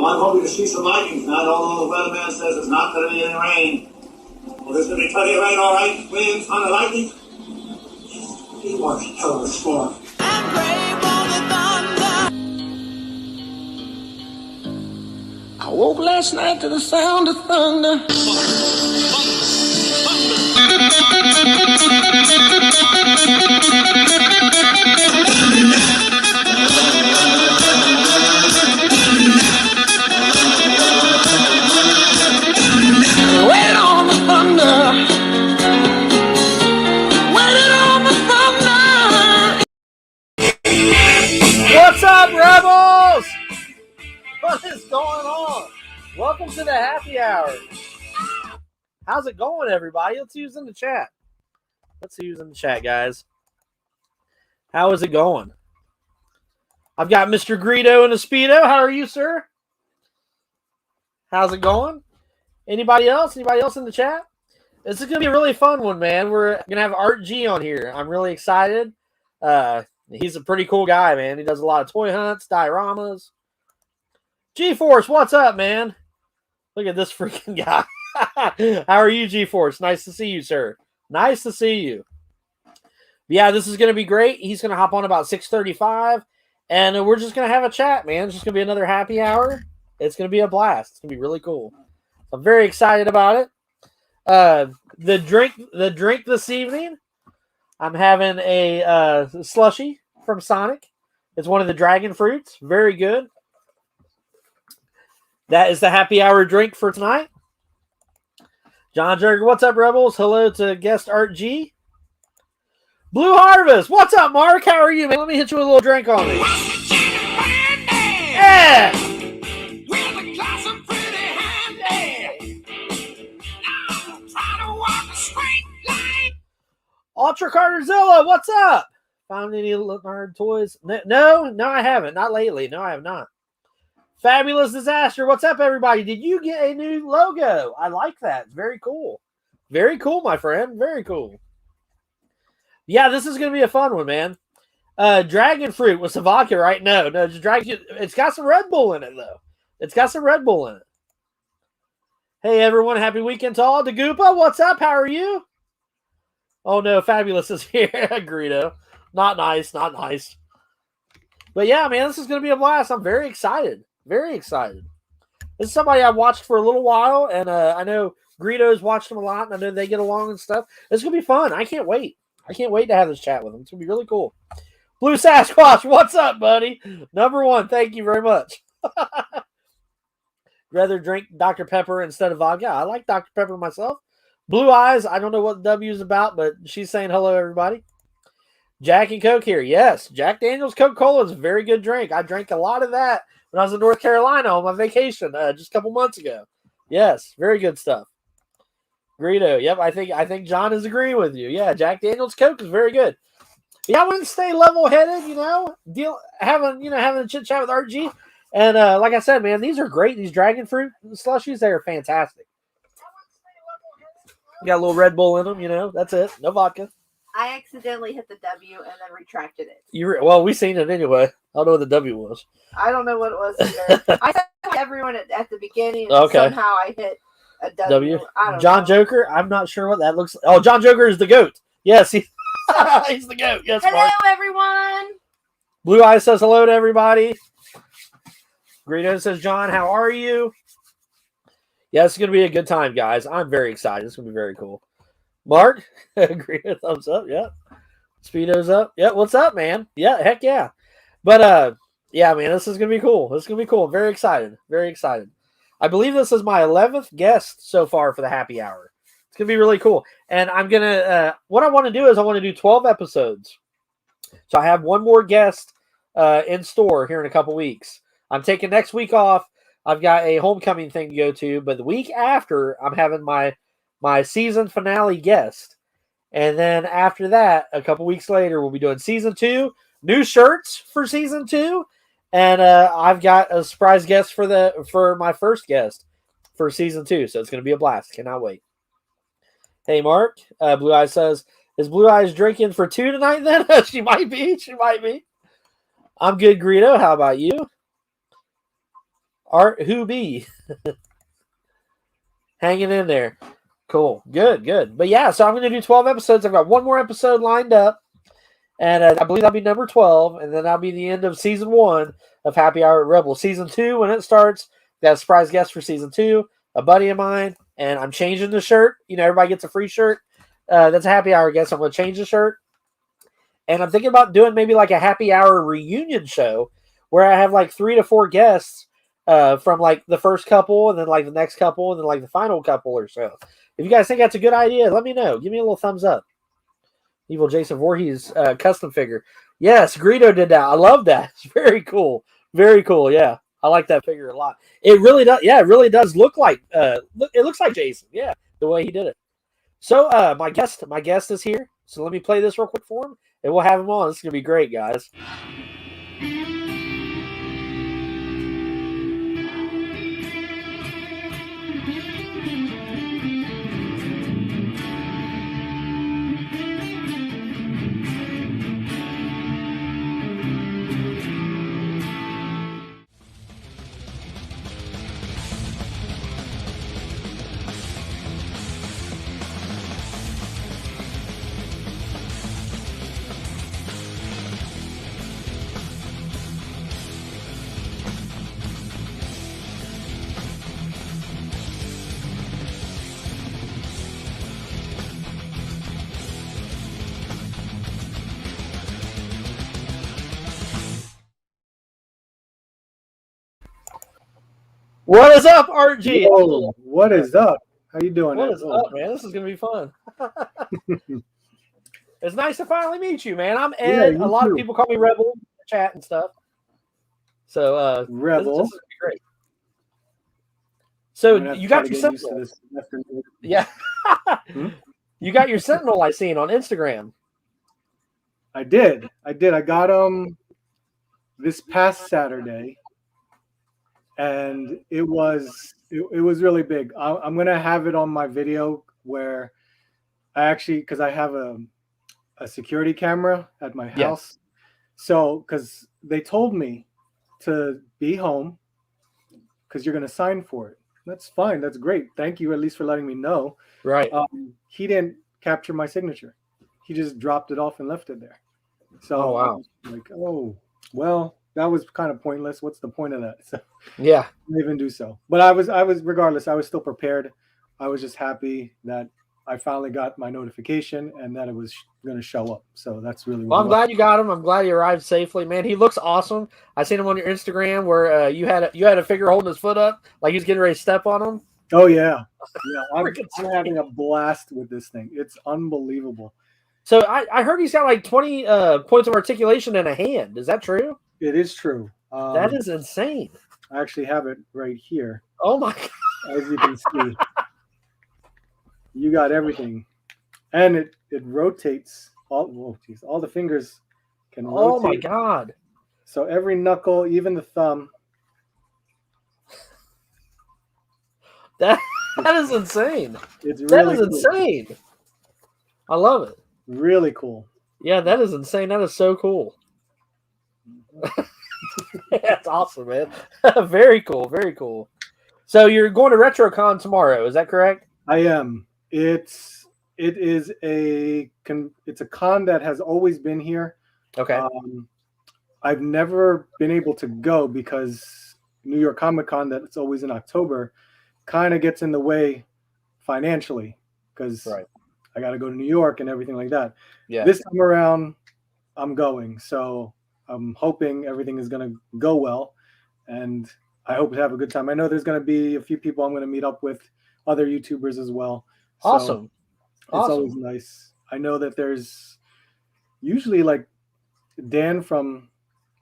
Well, I'm hoping to see some lightning tonight, although the weatherman says it's not going to be any rain. Well, there's going to be plenty of rain, all right. Winds, thunder, lightning. He wants to tell the storm. I woke last night to the sound of thunder. Wait on the thunder. Waiting on the thunder. What's up, Rebels? What is going on? Welcome to the happy hour. How's it going, everybody? Let's use in the chat. Let's use in the chat, guys. How is it going? I've got Mr. Greedo in a Speedo. How are you, sir? How's it going? Anybody else? Anybody else in the chat? This is going to be a really fun one, man. We're going to have Art G on here. I'm really excited. He's a pretty cool guy, man. He does a lot of toy hunts, dioramas. G-Force, what's up, man? Look at this freaking guy. How are you, G-Force? Nice to see you, sir. Nice to see you. Yeah, this is going to be great. He's going to hop on about 6:35, and we're just going to have a chat, man. It's just going to be another happy hour. It's going to be a blast. It's going to be really cool. I'm very excited about it. The drink this evening, I'm having a slushie from Sonic. It's one of the dragon fruits. Very good. That is the happy hour drink for tonight. John Jurgen, what's up, Rebels? Hello to guest Art G. Blue Harvest, what's up, Mark? How are you, man? Let me hit you with a little drink on me. Yeah! Ultra Carterzilla, what's up? Found any Leonard toys? No, I haven't. Not lately. No, I have not. Fabulous Disaster, what's up, everybody? Did you get a new logo? I like that. It's very cool. Very cool, my friend. Very cool. Yeah, this is going to be a fun one, man. Dragon fruit with some vodka, right? No, just dragon. It's got some Red Bull in it, though. It's got some Red Bull in it. Hey, everyone. Happy weekend to all. Dagoopa, what's up? How are you? Oh, no. Fabulous is here. Greedo. Not nice. Not nice. But, yeah, man, this is going to be a blast. I'm very excited. Very excited. This is somebody I watched for a little while, and I know Greedo's watched him a lot, and I know they get along and stuff. It's going to be fun. I can't wait. I can't wait to have this chat with him. It's going to be really cool. Blue Sasquatch, what's up, buddy? Number one, thank you very much. Rather drink Dr. Pepper instead of vodka. I like Dr. Pepper myself. Blue Eyes, I don't know what W is about, but she's saying hello, everybody. Jack and Coke here. Yes, Jack Daniel's Coca-Cola is a very good drink. I drank a lot of that when I was in North Carolina on my vacation just a couple months ago. Yes, very good stuff. Greedo, yep, I think John is agreeing with you. Yeah, Jack Daniel's Coke is very good. Yeah, I want to stay level-headed, having a chit-chat with RG. And like I said, man, these are great. These dragon fruit slushies, they are fantastic. Got a little Red Bull in them, that's it. No vodka. I accidentally hit the W and then retracted it. Well, we seen it anyway. I don't know what the W was. I don't know what it was either. I said everyone at the beginning, and somehow I hit a W. John Joker, I'm not sure what that looks like. Oh, John Joker is the GOAT. Yes, he's the GOAT. Yes, hello, Mark. everyone. Blue Eyes says hello to everybody. Greedo says, John, how are you? Yeah, it's going to be a good time, guys. I'm very excited. It's going to be very cool. Mark, Greedo, thumbs up. Yeah. Speedo's up. Yeah, what's up, man? Yeah, heck yeah. But, yeah, man, this is going to be cool. This is going to be cool. I'm very excited. Very excited. I believe this is my 11th guest so far for the happy hour. It's going to be really cool. And I'm going to, what I want to do is I want to do 12 episodes. So I have one more guest in store here in a couple weeks. I'm taking next week off. I've got a homecoming thing to go to, but the week after, I'm having my season finale guest. And then after that, a couple weeks later, we'll be doing season 2, new shirts for season 2. And I've got a surprise guest for my first guest for season 2. So it's going to be a blast. Cannot wait. Hey, Mark. Blue Eyes says, is Blue Eyes drinking for 2 tonight then? She might be. She might be. I'm good, Greedo. How about you? Art Who Be. Hanging in there. Cool. Good. But yeah, so I'm going to do 12 episodes. I've got one more episode lined up. And I believe that'll be number 12. And then that'll be the end of season 1 of Happy Hour at Rebel. Season 2, when it starts, got a surprise guest for season 2, a buddy of mine. And I'm changing the shirt. You know, everybody gets a free shirt. That's a Happy Hour guest. I'm going to change the shirt. And I'm thinking about doing maybe like a Happy Hour reunion show where I have like 3 to 4 guests from like the first couple and then like the next couple and then like the final couple or so. If you guys think that's a good idea, let me know. Give me a little thumbs up. Evil Jason Voorhees custom figure. Yes, Greedo did that. I love that. It's very cool. Very cool. Yeah. I like that figure a lot. It really does. Yeah, it really does look like it looks like Jason. Yeah, the way he did it. So my guest is here. So let me play this real quick for him and we'll have him on. It's gonna be great, guys. What is up, RG? Whoa, what is up? How you doing? What is up, man? This is gonna be fun. It's nice to finally meet you, man. I'm Ed. Yeah, a lot too. of people call me Rebel in the chat and stuff. So Rebel. This is gonna be great. So you got your Sentinel. Yeah. You got your Sentinel I seen on Instagram. I did. I got this past Saturday. And it was really big. I'm gonna have it on my video where I actually, because I have a security camera at my house. So because they told me to be home because you're gonna sign for it. That's fine. That's great. Thank you at least for letting me know. Right. He didn't capture my signature. He just dropped it off and left it there. So wow. Like, oh well. That was kind of pointless. What's the point of that? So, yeah, I didn't even do so. But I was regardless. I was still prepared. I was just happy that I finally got my notification and that it was going to show up. So that's really. Well, I'm glad you got him. I'm glad he arrived safely, man. He looks awesome. I seen him on your Instagram where you had a figure holding his foot up like he's getting ready to step on him. Oh yeah. I'm having a blast with this thing. It's unbelievable. So I heard he's got like 20 points of articulation in a hand. Is that true? It is true. That is insane. I actually have it right here. Oh my God. As you can see, you got everything, and it rotates. All the fingers can rotate. Oh my God. So every knuckle, even the thumb. That is insane. It's really cool. Insane. I love it. Really cool. Yeah, that is insane. That is so cool. That's awesome, man. Very cool. Very cool. So you're going to RetroCon tomorrow, is that correct? I am. It's a con that has always been here. Okay. I've never been able to go because New York Comic Con, that's always in October, kind of gets in the way financially because I got to go to New York and everything like that. Yeah. This time around, I'm going. So I'm hoping everything is going to go well, and I hope to have a good time. I know there's going to be a few people I'm going to meet up with, other YouTubers as well. So awesome. It's always nice. I know that there's usually like Dan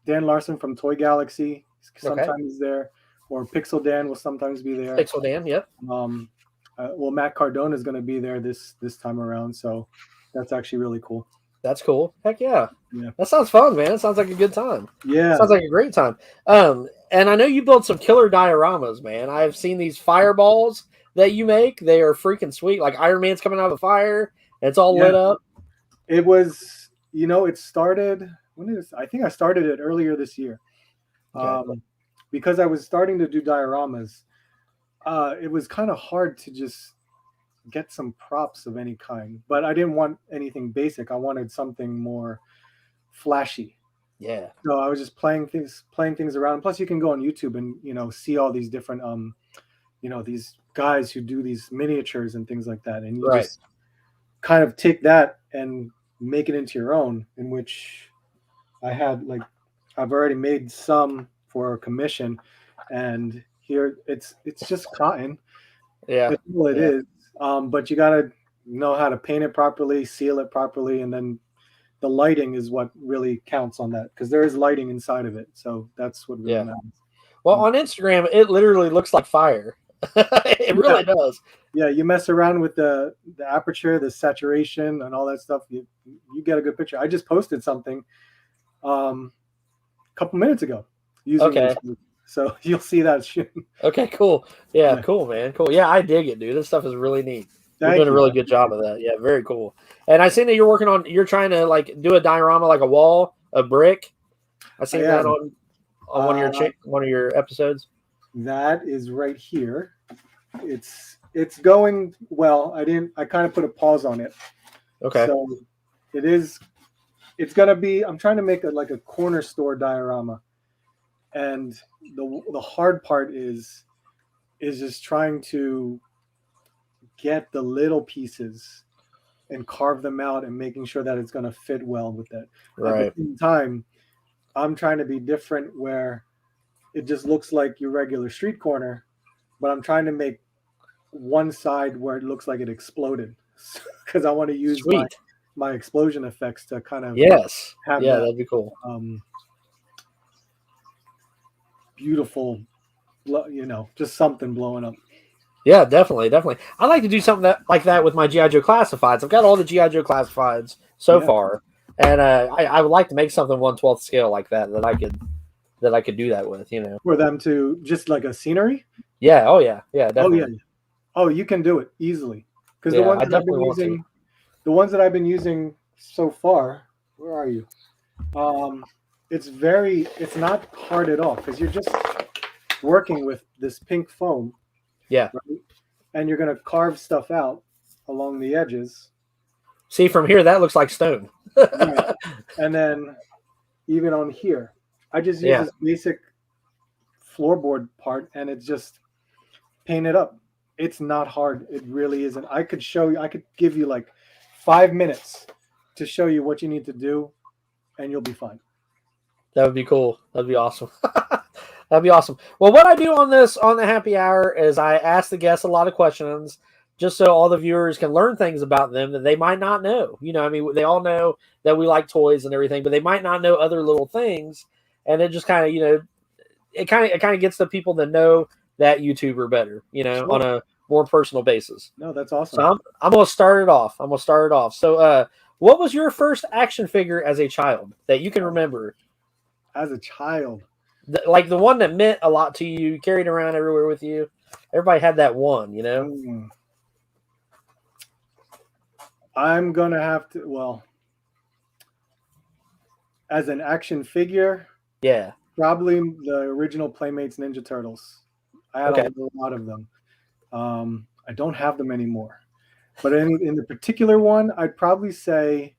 Larson from Toy Galaxy sometimes is there, or Pixel Dan will sometimes be there. Pixel Dan, yep. Well, Matt Cardona is going to be there this time around, so that's actually really cool. That's cool. Heck yeah. That sounds fun, man. It sounds like a good time. Yeah. Sounds like a great time. And I know you built some killer dioramas, man. I've seen these fireballs that you make. They are freaking sweet. Like Iron Man's coming out of a fire. It's all lit up. It was, it started, I think I started it earlier this year. Okay. because I was starting to do dioramas, it was kind of hard to just get some props of any kind. But I didn't want anything basic. I wanted something more flashy. Yeah. So I was just playing things around. Plus, you can go on YouTube and see all these different these guys who do these miniatures and things like that, and you just kind of take that and make it into your own. In which I've already made some for a commission, and here it's just cotton. Yeah, that's all it is. But you gotta know how to paint it properly, seal it properly, and then the lighting is what really counts on that, because there is lighting inside of it. So that's what really matters. Well, on Instagram, it literally looks like fire. It really does. Yeah, you mess around with the aperture, the saturation, and all that stuff. You get a good picture. I just posted something a couple minutes ago using this, so you'll see that soon. Okay, cool. Yeah, cool, man. Cool. Yeah, I dig it, dude. This stuff is really neat. You're doing a really good job of that. Yeah, very cool. And I seen that you're trying to like do a diorama, like a wall, a brick. I seen that on one of your episodes. That is right here. It's going well. I kind of put a pause on it. Okay. So it's gonna be, I'm trying to make like a corner store diorama. And the hard part is just trying to get the little pieces and carve them out and making sure that it's going to fit well with that. Right. At the same time, I'm trying to be different where it just looks like your regular street corner, but I'm trying to make one side where it looks like it exploded, because I want to use my explosion effects to kind of have that'd be cool. Beautiful, just something blowing up. Yeah, definitely. I like to do something like that with my G.I. Joe classifieds. I've got all the G.I. Joe classifieds so far, and I would like to make something 1/12 scale like that I could do that with. For them to just like a scenery. Yeah. Oh yeah. Yeah. Definitely. Oh yeah. Oh, you can do it easily, because the ones that I've been using so far. Where are you? It's not hard at all, because you're just working with this pink foam. Yeah. Right? And you're going to carve stuff out along the edges. See, from here, that looks like stone. Right. And then even on here, I just use this basic floorboard part, and it's just painted up. It's not hard. It really isn't. I could give you like 5 minutes to show you what you need to do, and you'll be fine. That would be cool. That'd be awesome. That'd be awesome. Well, what I do on the happy hour is I ask the guests a lot of questions, just so all the viewers can learn things about them that they might not know. They all know that we like toys and everything, but they might not know other little things. And it just kind of, it kind of gets the people to know that YouTuber better, sure, on a more personal basis. No, that's awesome. So I'm going to start it off. So, what was your first action figure as a child that you can remember? As a child? Like the one that meant a lot to you, you carried around everywhere with you. Everybody had that one, I'm going to have to, well, as an action figure, probably the original Playmates Ninja Turtles. I had a lot of them. I don't have them anymore. But in the particular one, I'd probably say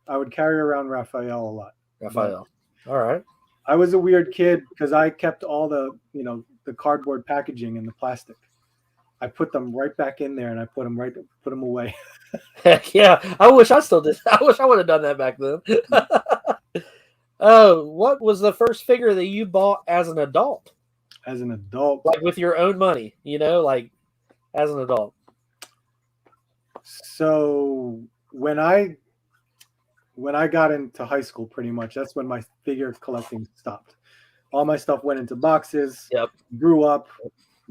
I would carry around Raphael a lot. Raphael. All right. I was a weird kid because I kept all the cardboard packaging and the plastic. I put them right back in there, and I put them away. Heck yeah. I wish I still did. I wish I would have done that back then. Oh, what was the first figure that you bought as an adult? As an adult? Like with your own money, like as an adult. So when I got into high school, pretty much, that's when my figure collecting stopped. All my stuff went into boxes. Yep. Grew up.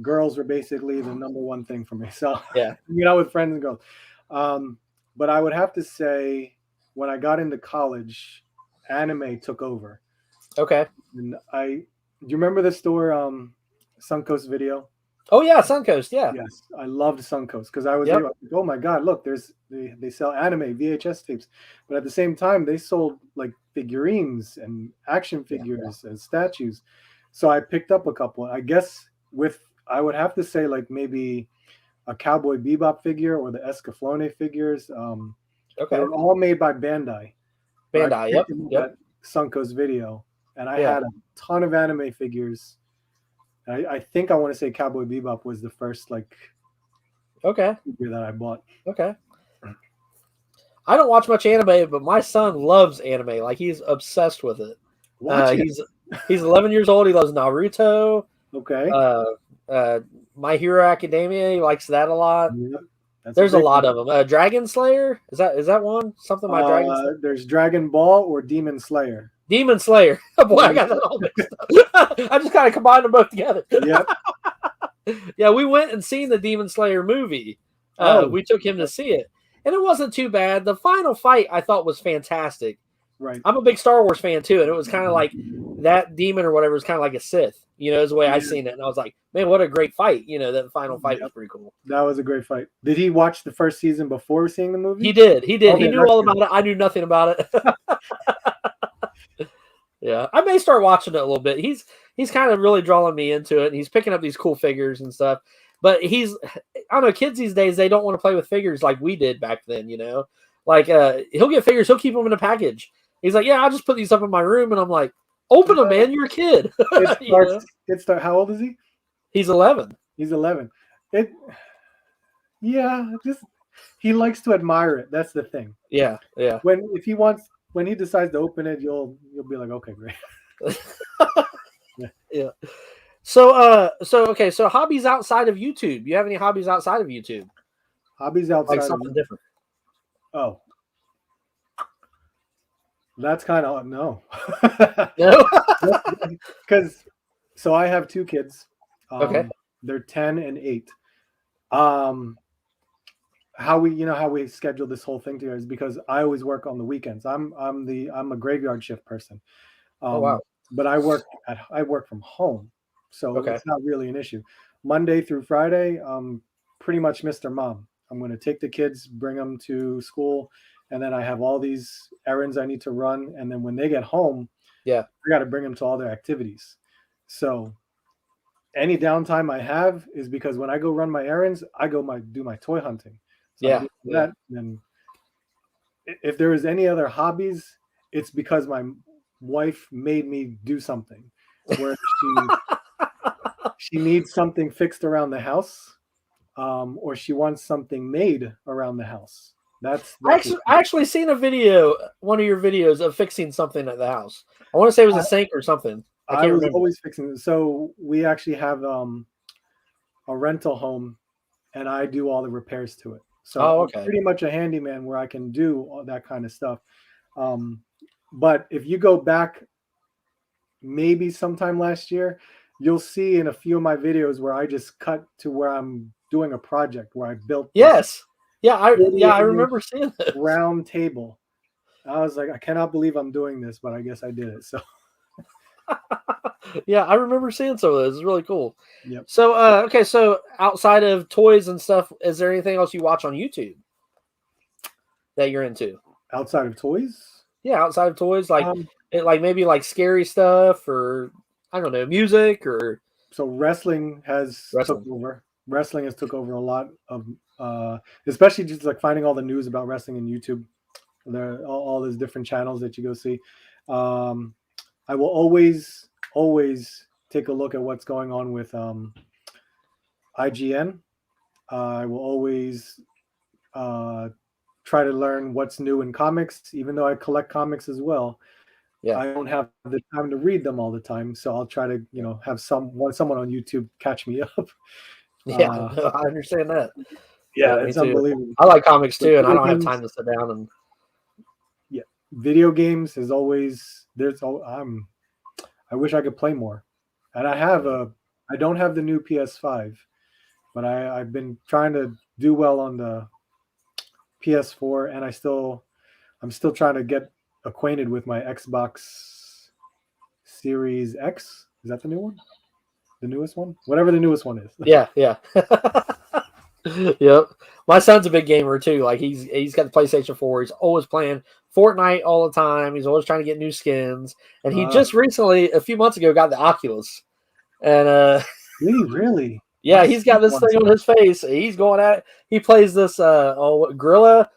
Girls were basically the number one thing for me. So with friends and girls. But I would have to say, when I got into college, anime took over. Okay. And do you remember the store Suncoast Video? Oh yeah, Suncoast, yeah. Yes, I loved Suncoast because I was like, oh my god, look, they sell anime VHS tapes, but at the same time they sold like figurines and action figures and statues. So I picked up a couple. I guess I would have to say like maybe a Cowboy Bebop figure or the Escaflowne figures. Okay. They were all made by Bandai. Bandai, yep. At Sunko's video, and I had a ton of anime figures. I think I want to say Cowboy Bebop was the first like figure that I bought. Okay. I don't watch much anime, but my son loves anime. Like he's obsessed with it. He's 11 years old. He loves Naruto. Okay. My Hero Academia. He likes that a lot. Yep. There's a lot of them. Dragon Slayer, is that one? Something by Dragon Slayer? There's Dragon Ball or Demon Slayer. Demon Slayer. Oh boy, I got that all mixed up. I just kind of combined them both together. Yep. Yeah, we went and seen the Demon Slayer movie. We took him to see it, and it wasn't too bad. The final fight I thought was fantastic. Right. I'm a big Star Wars fan too, and it was kind of like that demon or whatever was kind of like a Sith. Is the way I seen it, and I was like, man, what a great fight! That final fight was pretty cool. That was a great fight. Did he watch the first season before seeing the movie? He did. Okay, he knew all about it. I knew nothing about it. Yeah, I may start watching it a little bit. He's kind of really drawing me into it, and he's picking up these cool figures and stuff. But I don't know, kids these days, they don't want to play with figures like we did back then. Like he'll get figures, he'll keep them in a package. He's like, yeah, I'll just put these up in my room, and I'm like, open them, man. You're a kid. How old is he? He's 11. He's 11. He likes to admire it. That's the thing. Yeah. When he decides to open it, you'll be like, okay, great. Yeah. So hobbies outside of YouTube. You have any hobbies outside of YouTube? Hobbies outside like something different. Oh. That's kind of no. No. Because I have two kids. Okay. They're 10 and 8. How we schedule this whole thing together is because I always work on the weekends. I'm a graveyard shift person. Oh wow. But I work from home, so it's not really an issue. Monday through Friday, pretty much Mr. Mom. I'm going to take the kids, bring them to school, and then I have all these errands I need to run. And then when they get home, I got to bring them to all their activities. So any downtime I have is because when I go run my errands, I go do my toy hunting. So then if there is any other hobbies, it's because my wife made me do something where she needs something fixed around the house, or she wants something made around the house. I actually seen one of your videos of fixing something at the house. I want to say it was a sink or something. I was always fixing it. So we actually have a rental home, and I do all the repairs to it. So I'm pretty much a handyman where I can do all that kind of stuff. But if you go back maybe sometime last year, you'll see in a few of my videos where I just cut to where I'm doing a project where I built. Yes. Yeah, I remember seeing it. Round table. I was like, I cannot believe I'm doing this, but I guess I did it. So yeah, I remember seeing some of those. It's really cool. Yep. So so outside of toys and stuff, is there anything else you watch on YouTube that you're into? Outside of toys? Yeah, outside of toys, like maybe like scary stuff, or I don't know, music, or so wrestling took over. Wrestling has took over a lot of, especially just like finding all the news about wrestling in YouTube. There are all those different channels that you go see. I will always take a look at what's going on with IGN. I will always try to learn what's new in comics, even though I collect comics as well. Yeah, I don't have the time to read them all the time, so I'll try to have someone on YouTube catch me up. Yeah, I understand that. Yeah, it's unbelievable. I like comics too, and I don't have time to sit down and. Yeah, video games is always I wish I could play more, and I don't have the new PS5, but I've been trying to do well on the PS4, and I'm still trying to get acquainted with my Xbox Series X. Is that the new one? The newest one? Whatever the newest one is. Yeah. Yep. My son's a big gamer too. Like he's got the PlayStation 4. He's always playing Fortnite all the time. He's always trying to get new skins. And he just recently, a few months ago, got the Oculus. And did he really? Yeah, he's got this thing on his face. He's going at it. He plays this gorilla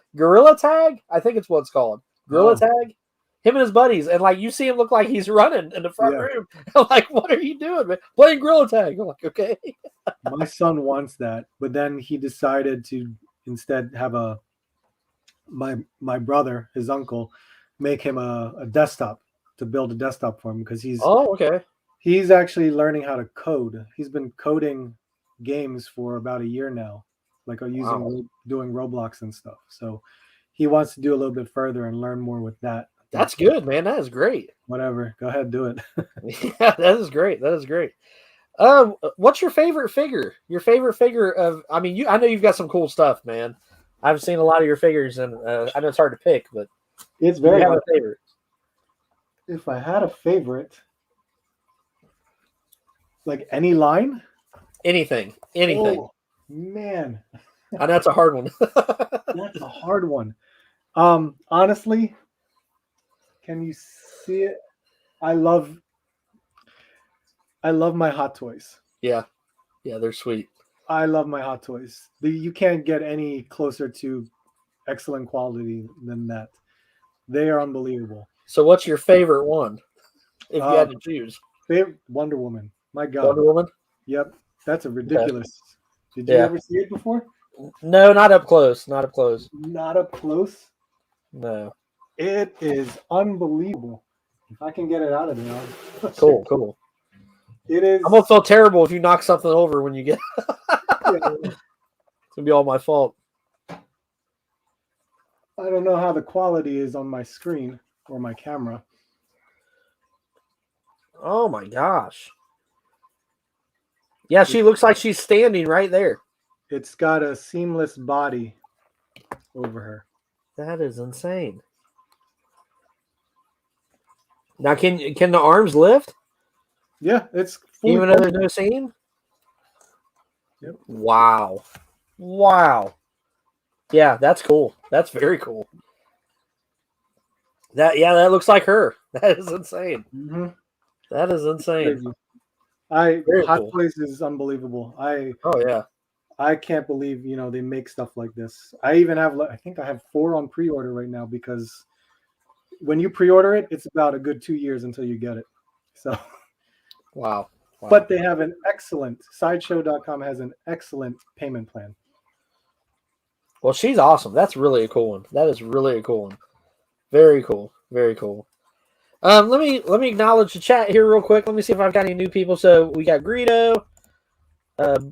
tag. I think it's what it's called. Gorilla tag. Him and his buddies, and like you see him look like he's running in the front room. I'm like, what are you doing, man? Playing gorilla tag. I'm like, okay. My son wants that, but then he decided to instead have my brother, his uncle, make him a desktop to build a desktop for him because he's actually learning how to code. He's been coding games for about a year now, like doing Roblox and stuff. So he wants to do a little bit further and learn more with that. That's good, man. That is great. Whatever. Go ahead, do it. Yeah, that is great. That is great. What's your favorite figure? Your favorite figure of? I mean, I know you've got some cool stuff, man. I've seen a lot of your figures, and I know it's hard to pick, but it's very hard. A favorite? If I had a favorite, like any line, anything. Oh, man, I know that's a hard one. That's a hard one. Honestly, can you see it? I love my Hot Toys. Yeah, they're sweet. I love my Hot Toys. You can't get any closer to excellent quality than that. They are unbelievable. So what's your favorite one, if you had to choose? Favorite Wonder Woman. My God. Wonder Woman? Yep. That's a ridiculous. Okay. Did you ever see it before? No, not up close. Not up close. Not up close? No. It is unbelievable. If I can get it out of there. Cool. It is. I'm gonna feel terrible if you knock something over when you get. It's gonna be all my fault. I don't know how the quality is on my screen or my camera. Oh my gosh. Yeah, she looks like she's standing right there. It's got a seamless body over her. That is insane. Now, can the arms lift? Yeah, it's even though there's no seam. Yep. Wow. Yeah, that's cool. That's very cool. That looks like her. That is insane. Mm-hmm. That is insane. Hot Toys is unbelievable. I can't believe they make stuff like this. I even have I think I have 4 on pre-order right now because when you pre-order it, it's about a good 2 years until you get it. So wow. But they have an excellent sideshow.com has an excellent payment plan. Well, she's awesome. That's really a cool one. That is really a cool one. Very cool. Very cool. Let me acknowledge the chat here real quick. Let me see if I've got any new people. So we got Greedo,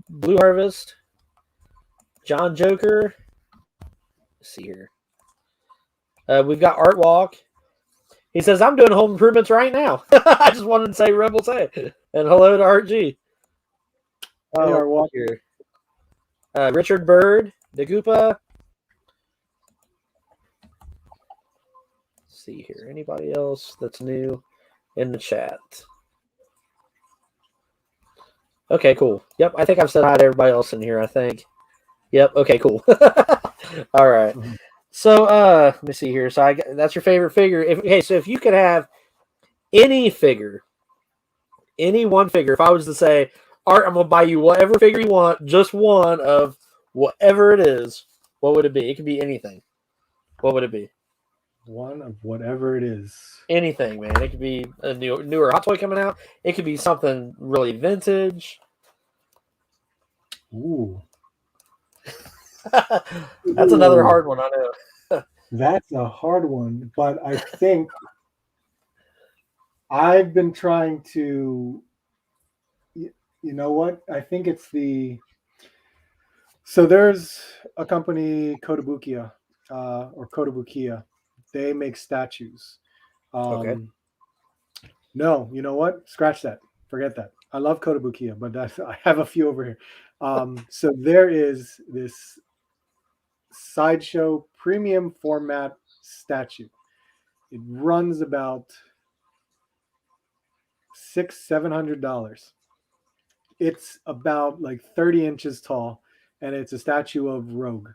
Blue Harvest, John Joker. Let's see here. We've got Art Walk. He says, I'm doing home improvements right now. I just wanted to say Rebel Say. And hello to RG. Art Walk here. Richard Bird, Dagupa. See here. Anybody else that's new in the chat? Okay, cool. Yep, I think I've said hi to everybody else in here, I think. Yep, okay, cool. All right. Mm-hmm. So, let me see here. So, that's your favorite figure. So if you could have any figure, any one figure, if I was to say, Art, I'm going to buy you whatever figure you want, just one of whatever it is, what would it be? It could be anything. What would it be? One of whatever it is. Anything, man. It could be a newer Hot Toy coming out. It could be something really vintage. Ooh. That's another hard one, I know. That's a hard one, but I think I've been trying to, you know what? I think it's so there's a company, Kotobukiya, or Kotobukiya. They make statues. Okay. No, you know what? Scratch that. Forget that. I love Kotobukiya, but I have a few over here. So there is this Sideshow premium format statue. It runs about $600-700. It's about like 30 inches tall, and it's a statue of Rogue.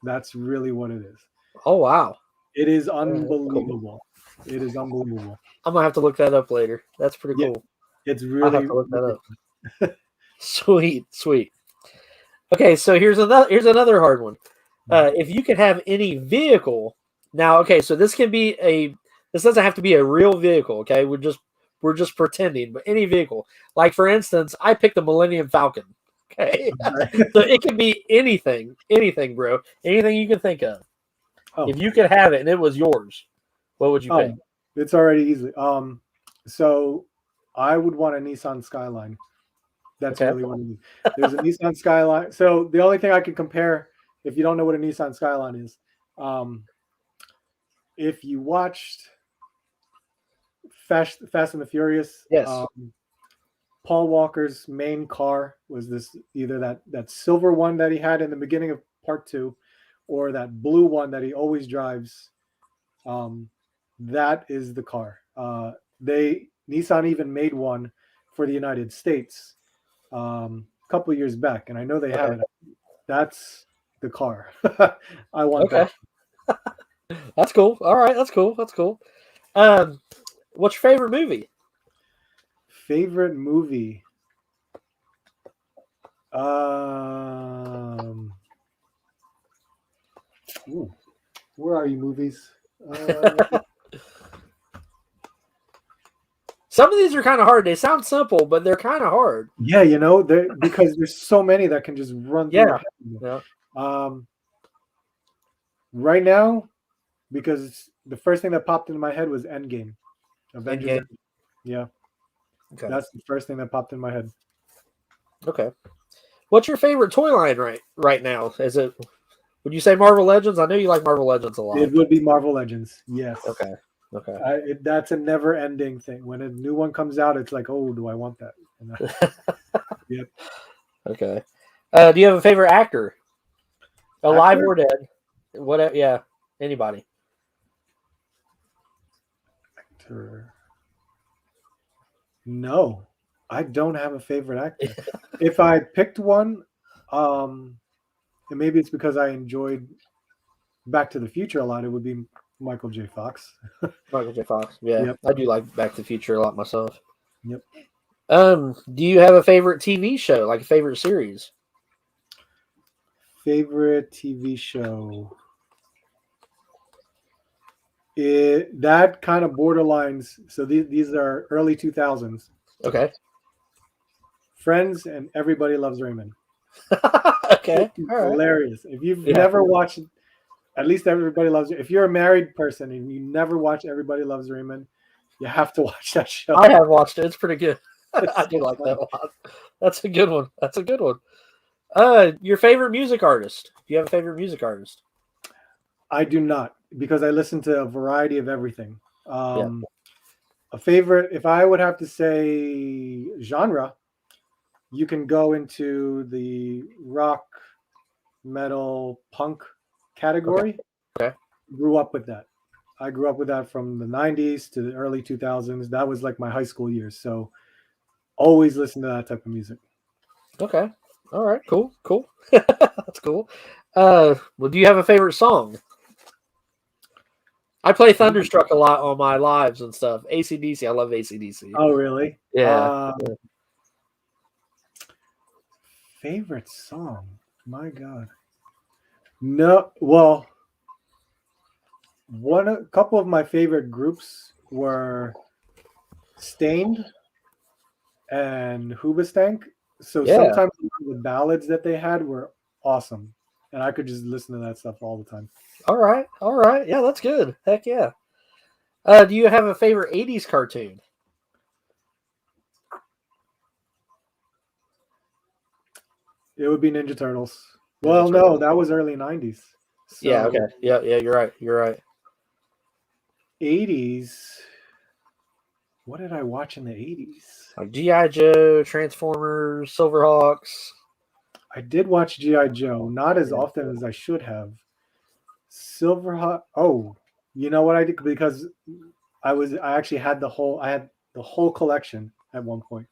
That's really what it is. Oh wow! It is Cool. unbelievable. It is unbelievable. I'm gonna have to look that up later. That's pretty Yeah, cool. it's I'll really, have to look that really up. Sweet. Okay, so here's another hard one. If you could have any vehicle now, okay, so this doesn't have to be a real vehicle. Okay, we're just pretending, but any vehicle. Like for instance, I picked the Millennium Falcon. Okay, so it can be anything, bro, anything you can think of. Oh. If you could have it and it was yours, what would you pick? It's already easy. So I would want a Nissan Skyline. That's really what it is. There's a Nissan Skyline. So the only thing I can compare, if you don't know what a Nissan Skyline is, if you watched Fast and the Furious, Yes. Paul Walker's main car was this either that silver one that he had in the beginning of part 2, or that blue one that he always drives. That is the car. Nissan even made one for the United States a couple of years back, and I know they have it. That's the car. I want that. That's cool. All right, that's cool. What's your favorite movie? Favorite movie? Where are you, movies? Some of these are kind of hard. They sound simple, but they're kind of hard. Yeah, because there's so many that can just run through. Yeah. Right now, because the first thing that popped into my head was Endgame. Avengers. Endgame. Yeah. Okay. That's the first thing that popped in my head. Okay. What's your favorite toy line right now? Would you say Marvel Legends? I know you like Marvel Legends a lot. It would be Marvel Legends. Yes. Okay. That's a never-ending thing. When a new one comes out, it's like, oh, do I want that? Yep. Okay. Do you have a favorite actor? Alive or dead? Whatever. Yeah. Anybody. Actor. No, I don't have a favorite actor. If I picked one, and maybe it's because I enjoyed Back to the Future a lot, it would be Michael J. Fox. Michael J. Fox. Yeah. Yep. I do like Back to the Future a lot myself. Yep. Do you have a favorite TV show, like a favorite series? Favorite TV show? That kind of borderlines. So these are early 2000s. Okay. Friends and Everybody Loves Raymond. Okay. Hilarious. If you've never watched, at least Everybody Loves. If you're a married person and you never watch Everybody Loves Raymond, you have to watch that show. I have watched it. It's pretty good. I do like that a lot. That's a good one. Your favorite music artist? Do you have a favorite music artist? I do not, because I listen to a variety of everything. A favorite, if I would have to say genre, you can go into the rock, metal, punk category. Okay. Grew up with that. I grew up with that from the 90s to the early 2000s. That was like my high school years. So always listen to that type of music. Okay. All right. Cool. That's cool. Well, do you have a favorite song? I play Thunderstruck a lot on my lives and stuff. AC/DC. I love AC/DC. Oh, really? Yeah. Favorite song? My God. No. Well, a couple of my favorite groups were Stained and Hoobastank. So sometimes the ballads that they had were awesome, and I could just listen to that stuff all the time. All right. Yeah, that's good. Heck yeah. Do you have a favorite 80s cartoon? It would be Ninja Turtles. Well, no, that was early 90s. So Yeah, okay. Yeah, you're right. 80s. What did I watch in the 80s? Like G.I. Joe, Transformers, Silverhawks. I did watch G.I. Joe, not as often as I should have. Silverhawk. Oh, you know what I did? Because I actually had the whole collection at one point.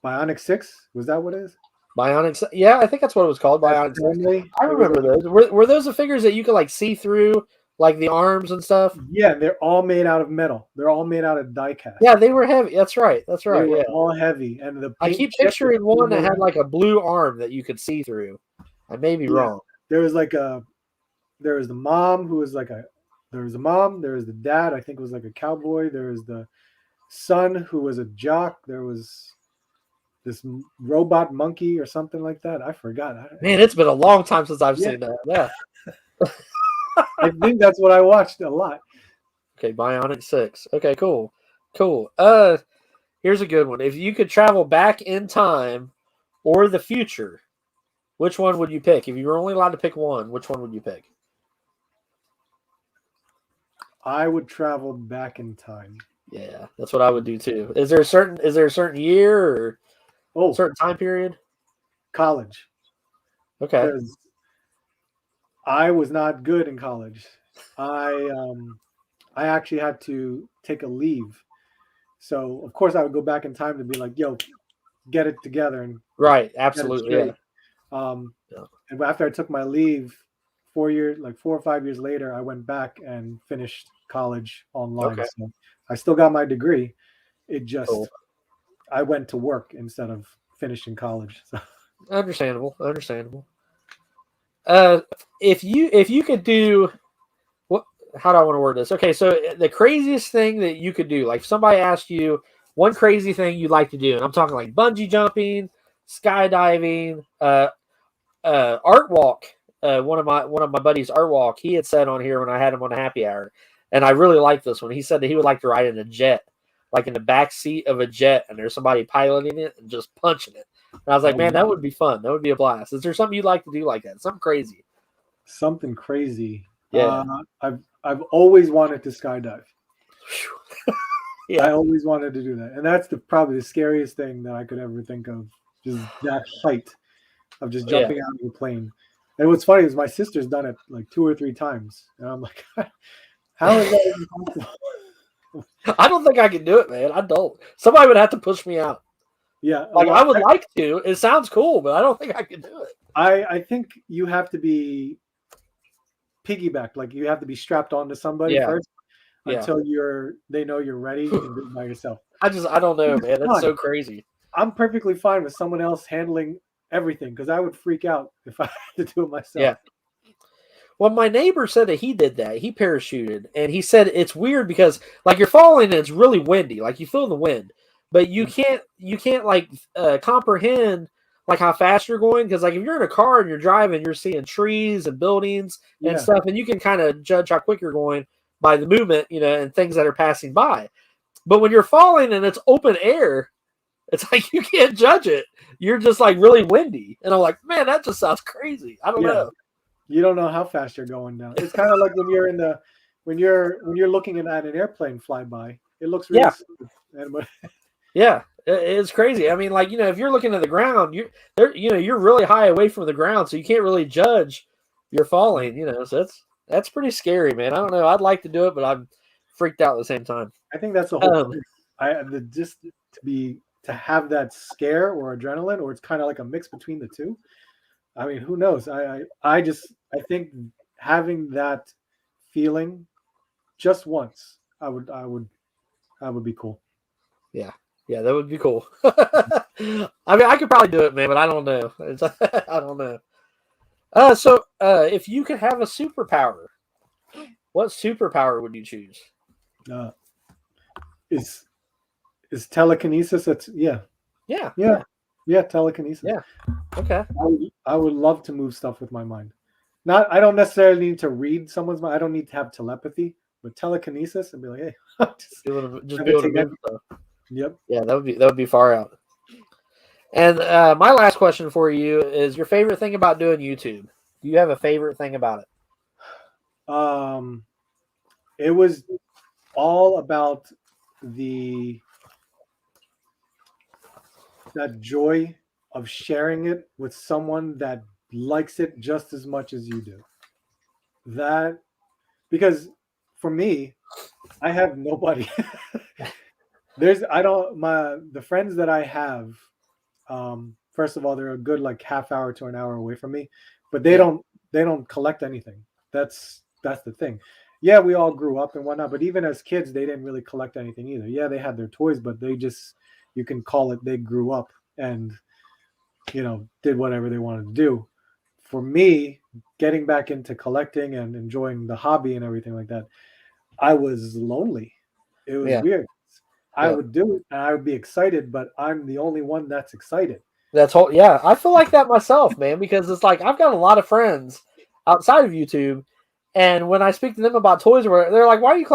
Bionic 6, was that what it is? Bionic. Yeah, I think that's what it was called. Bionic. I remember those. Were those the figures that you could like see through, like the arms and stuff? Yeah, they're all made out of metal. They're all made out of die cast. Yeah, they were heavy. That's right. That's right. They were Yeah, all heavy, and the I keep picturing one that had like a blue arm that you could see through. I may be wrong. There was the mom who was there was the dad, I think was like a cowboy. There was the son who was a jock. There was this robot monkey or something like that. I forgot. Man, it's been a long time since I've seen that. Yeah. I think that's what I watched a lot. Okay, Bionic 6. Okay, cool. Cool. Here's a good one. If you could travel back in time or the future, which one would you pick? If you were only allowed to pick one, which one would you pick? I would travel back in time. Yeah, that's what I would do too. Is there a certain year or certain time period? College. Okay. Because I was not good in college. I actually had to take a leave. So of course I would go back in time to be like, yo, get it together and right, absolutely. Yeah. And after I took my leave, 4 or 5 years later, I went back and finished college online. Okay. So I still got my degree. It just I went to work instead of finishing college. So. Understandable. If you could do what? How do I want to word this? Okay, so the craziest thing that you could do, like if somebody asked you one crazy thing you'd like to do, and I'm talking like bungee jumping, skydiving, art walk. One of my buddies, art walk. He had said on here when I had him on a happy hour, and I really liked this one. He said that he would like to ride in a jet, like in the back seat of a jet, and there's somebody piloting it and just punching it. And I was like, man, that would be fun. That would be a blast. Is there something you'd like to do like that? Something crazy? Something crazy. Yeah. I've always wanted to skydive. Yeah. I always wanted to do that, and that's probably the scariest thing that I could ever think of. Just that height of just jumping out of a plane. And what's funny is my sister's done it like 2 or 3 times, and I'm like, how is that even possible? I don't think I can do it, man. I don't. Somebody would have to push me out. Yeah, like I would like to. It sounds cool, but I don't think I can do it. I think you have to be piggybacked, like you have to be strapped onto somebody first until they know you're ready and do it by yourself. I don't know, man. That's so crazy. I'm perfectly fine with someone else handling everything because I would freak out if I had to do it myself. Yeah. Well, my neighbor said that he did that. He parachuted, and he said it's weird because like you're falling and it's really windy, like you feel the wind, but you can't like comprehend like how fast you're going because like if you're in a car and you're driving, you're seeing trees and buildings and stuff, and you can kind of judge how quick you're going by the movement, and things that are passing by. But when you're falling and it's open air, it's like you can't judge it. You're just like really windy, and I'm like, man, that just sounds crazy. I don't know. You don't know how fast you're going down. It's kind of like when you're when you're looking at an airplane fly by. It looks really stupid. Yeah, it's crazy. I mean, like if you're looking at the ground, you're really high away from the ground, so you can't really judge you're falling. So that's pretty scary, man. I don't know. I'd like to do it, but I'm freaked out at the same time. I think that's the whole thing. Just to have that scare or adrenaline, or it's kind of like a mix between the two. I mean, who knows? I think having that feeling just once, I would be cool. Yeah, that would be cool. I mean, I could probably do it, man, but I don't know. I don't know. So if you could have a superpower, what superpower would you choose? Is telekinesis? Yeah, telekinesis. Yeah. Okay. I would love to move stuff with my mind. I don't necessarily need to read someone's mind. I don't need to have telepathy, but telekinesis and be like, hey, just be able to move stuff. Yep. Yeah, that would be far out. And my last question for you is your favorite thing about doing YouTube. Do you have a favorite thing about it? It was all about that joy of sharing it with someone that likes it just as much as you do. Because for me, I have nobody. The friends that I have, first of all, they're a good like half hour to an hour away from me, but they don't collect anything. That's the thing. Yeah, we all grew up and whatnot, but even as kids, they didn't really collect anything either. Yeah, they had their toys, but they just, you can call it, they grew up and, did whatever they wanted to do. For me, getting back into collecting and enjoying the hobby and everything like that, I was lonely. It was weird. I would do it and I would be excited, but I'm the only one that's excited. I feel like that myself, man, because it's like I've got a lot of friends outside of YouTube, and when I speak to them about toys, they're like, "Why are you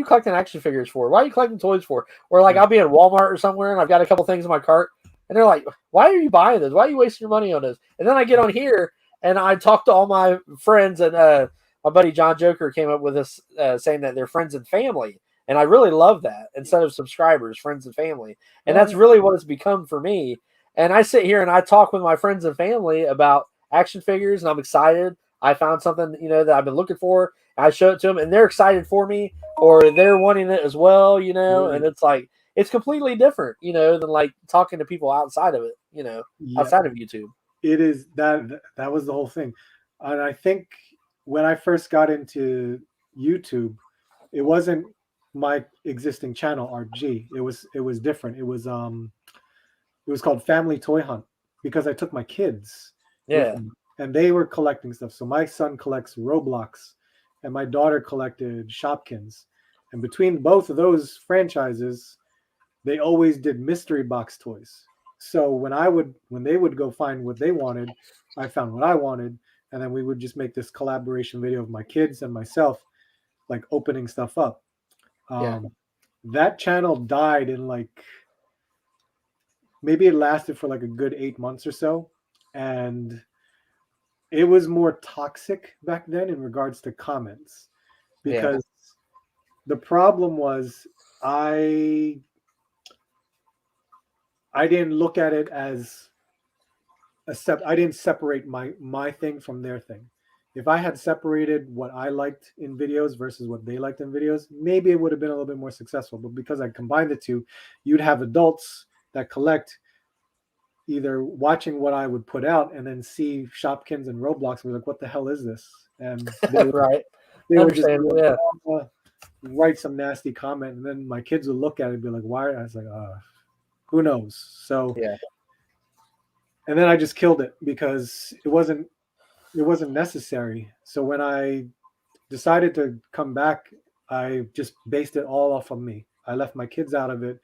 collecting action figures for? Why are you collecting toys for?" Or like I'll be in Walmart or somewhere and I've got a couple things in my cart, and they're like, "Why are you buying this? Why are you wasting your money on this?" And then I get on here and I talk to all my friends, and my buddy John Joker came up with this saying that they're friends and family. And I really love that, instead of subscribers, friends and family. And that's really what it's become for me. And I sit here and I talk with my friends and family about action figures, and I'm excited. I found something, that I've been looking for. I show it to them, and they're excited for me, or they're wanting it as well, and it's like, it's completely different, than like talking to people outside of it, outside of YouTube. It is that was the whole thing. And I think when I first got into YouTube, it wasn't my existing channel RG. It was different. It was called Family Toy Hunt, because I took my kids with me, and they were collecting stuff. So my son collects Roblox and my daughter collected Shopkins. And between both of those franchises, they always did mystery box toys. So when they would go find what they wanted, I found what I wanted, and then we would just make this collaboration video of my kids and myself, like opening stuff up. That channel died in like, maybe it lasted for like a good 8 months or so, and it was more toxic back then in regards to comments, because the problem was I didn't look at it as I didn't separate my thing from their thing. If I had separated what I liked in videos versus what they liked in videos, maybe it would have been a little bit more successful. But because I combined the two, you'd have adults that collect either watching what I would put out and then see Shopkins and Roblox and be like, what the hell is this? And they would just write some nasty comment, and then my kids would look at it and be like, why? I was like, who knows? So and then I just killed it because it wasn't necessary. So when I decided to come back, I just based it all off of me. I left my kids out of it.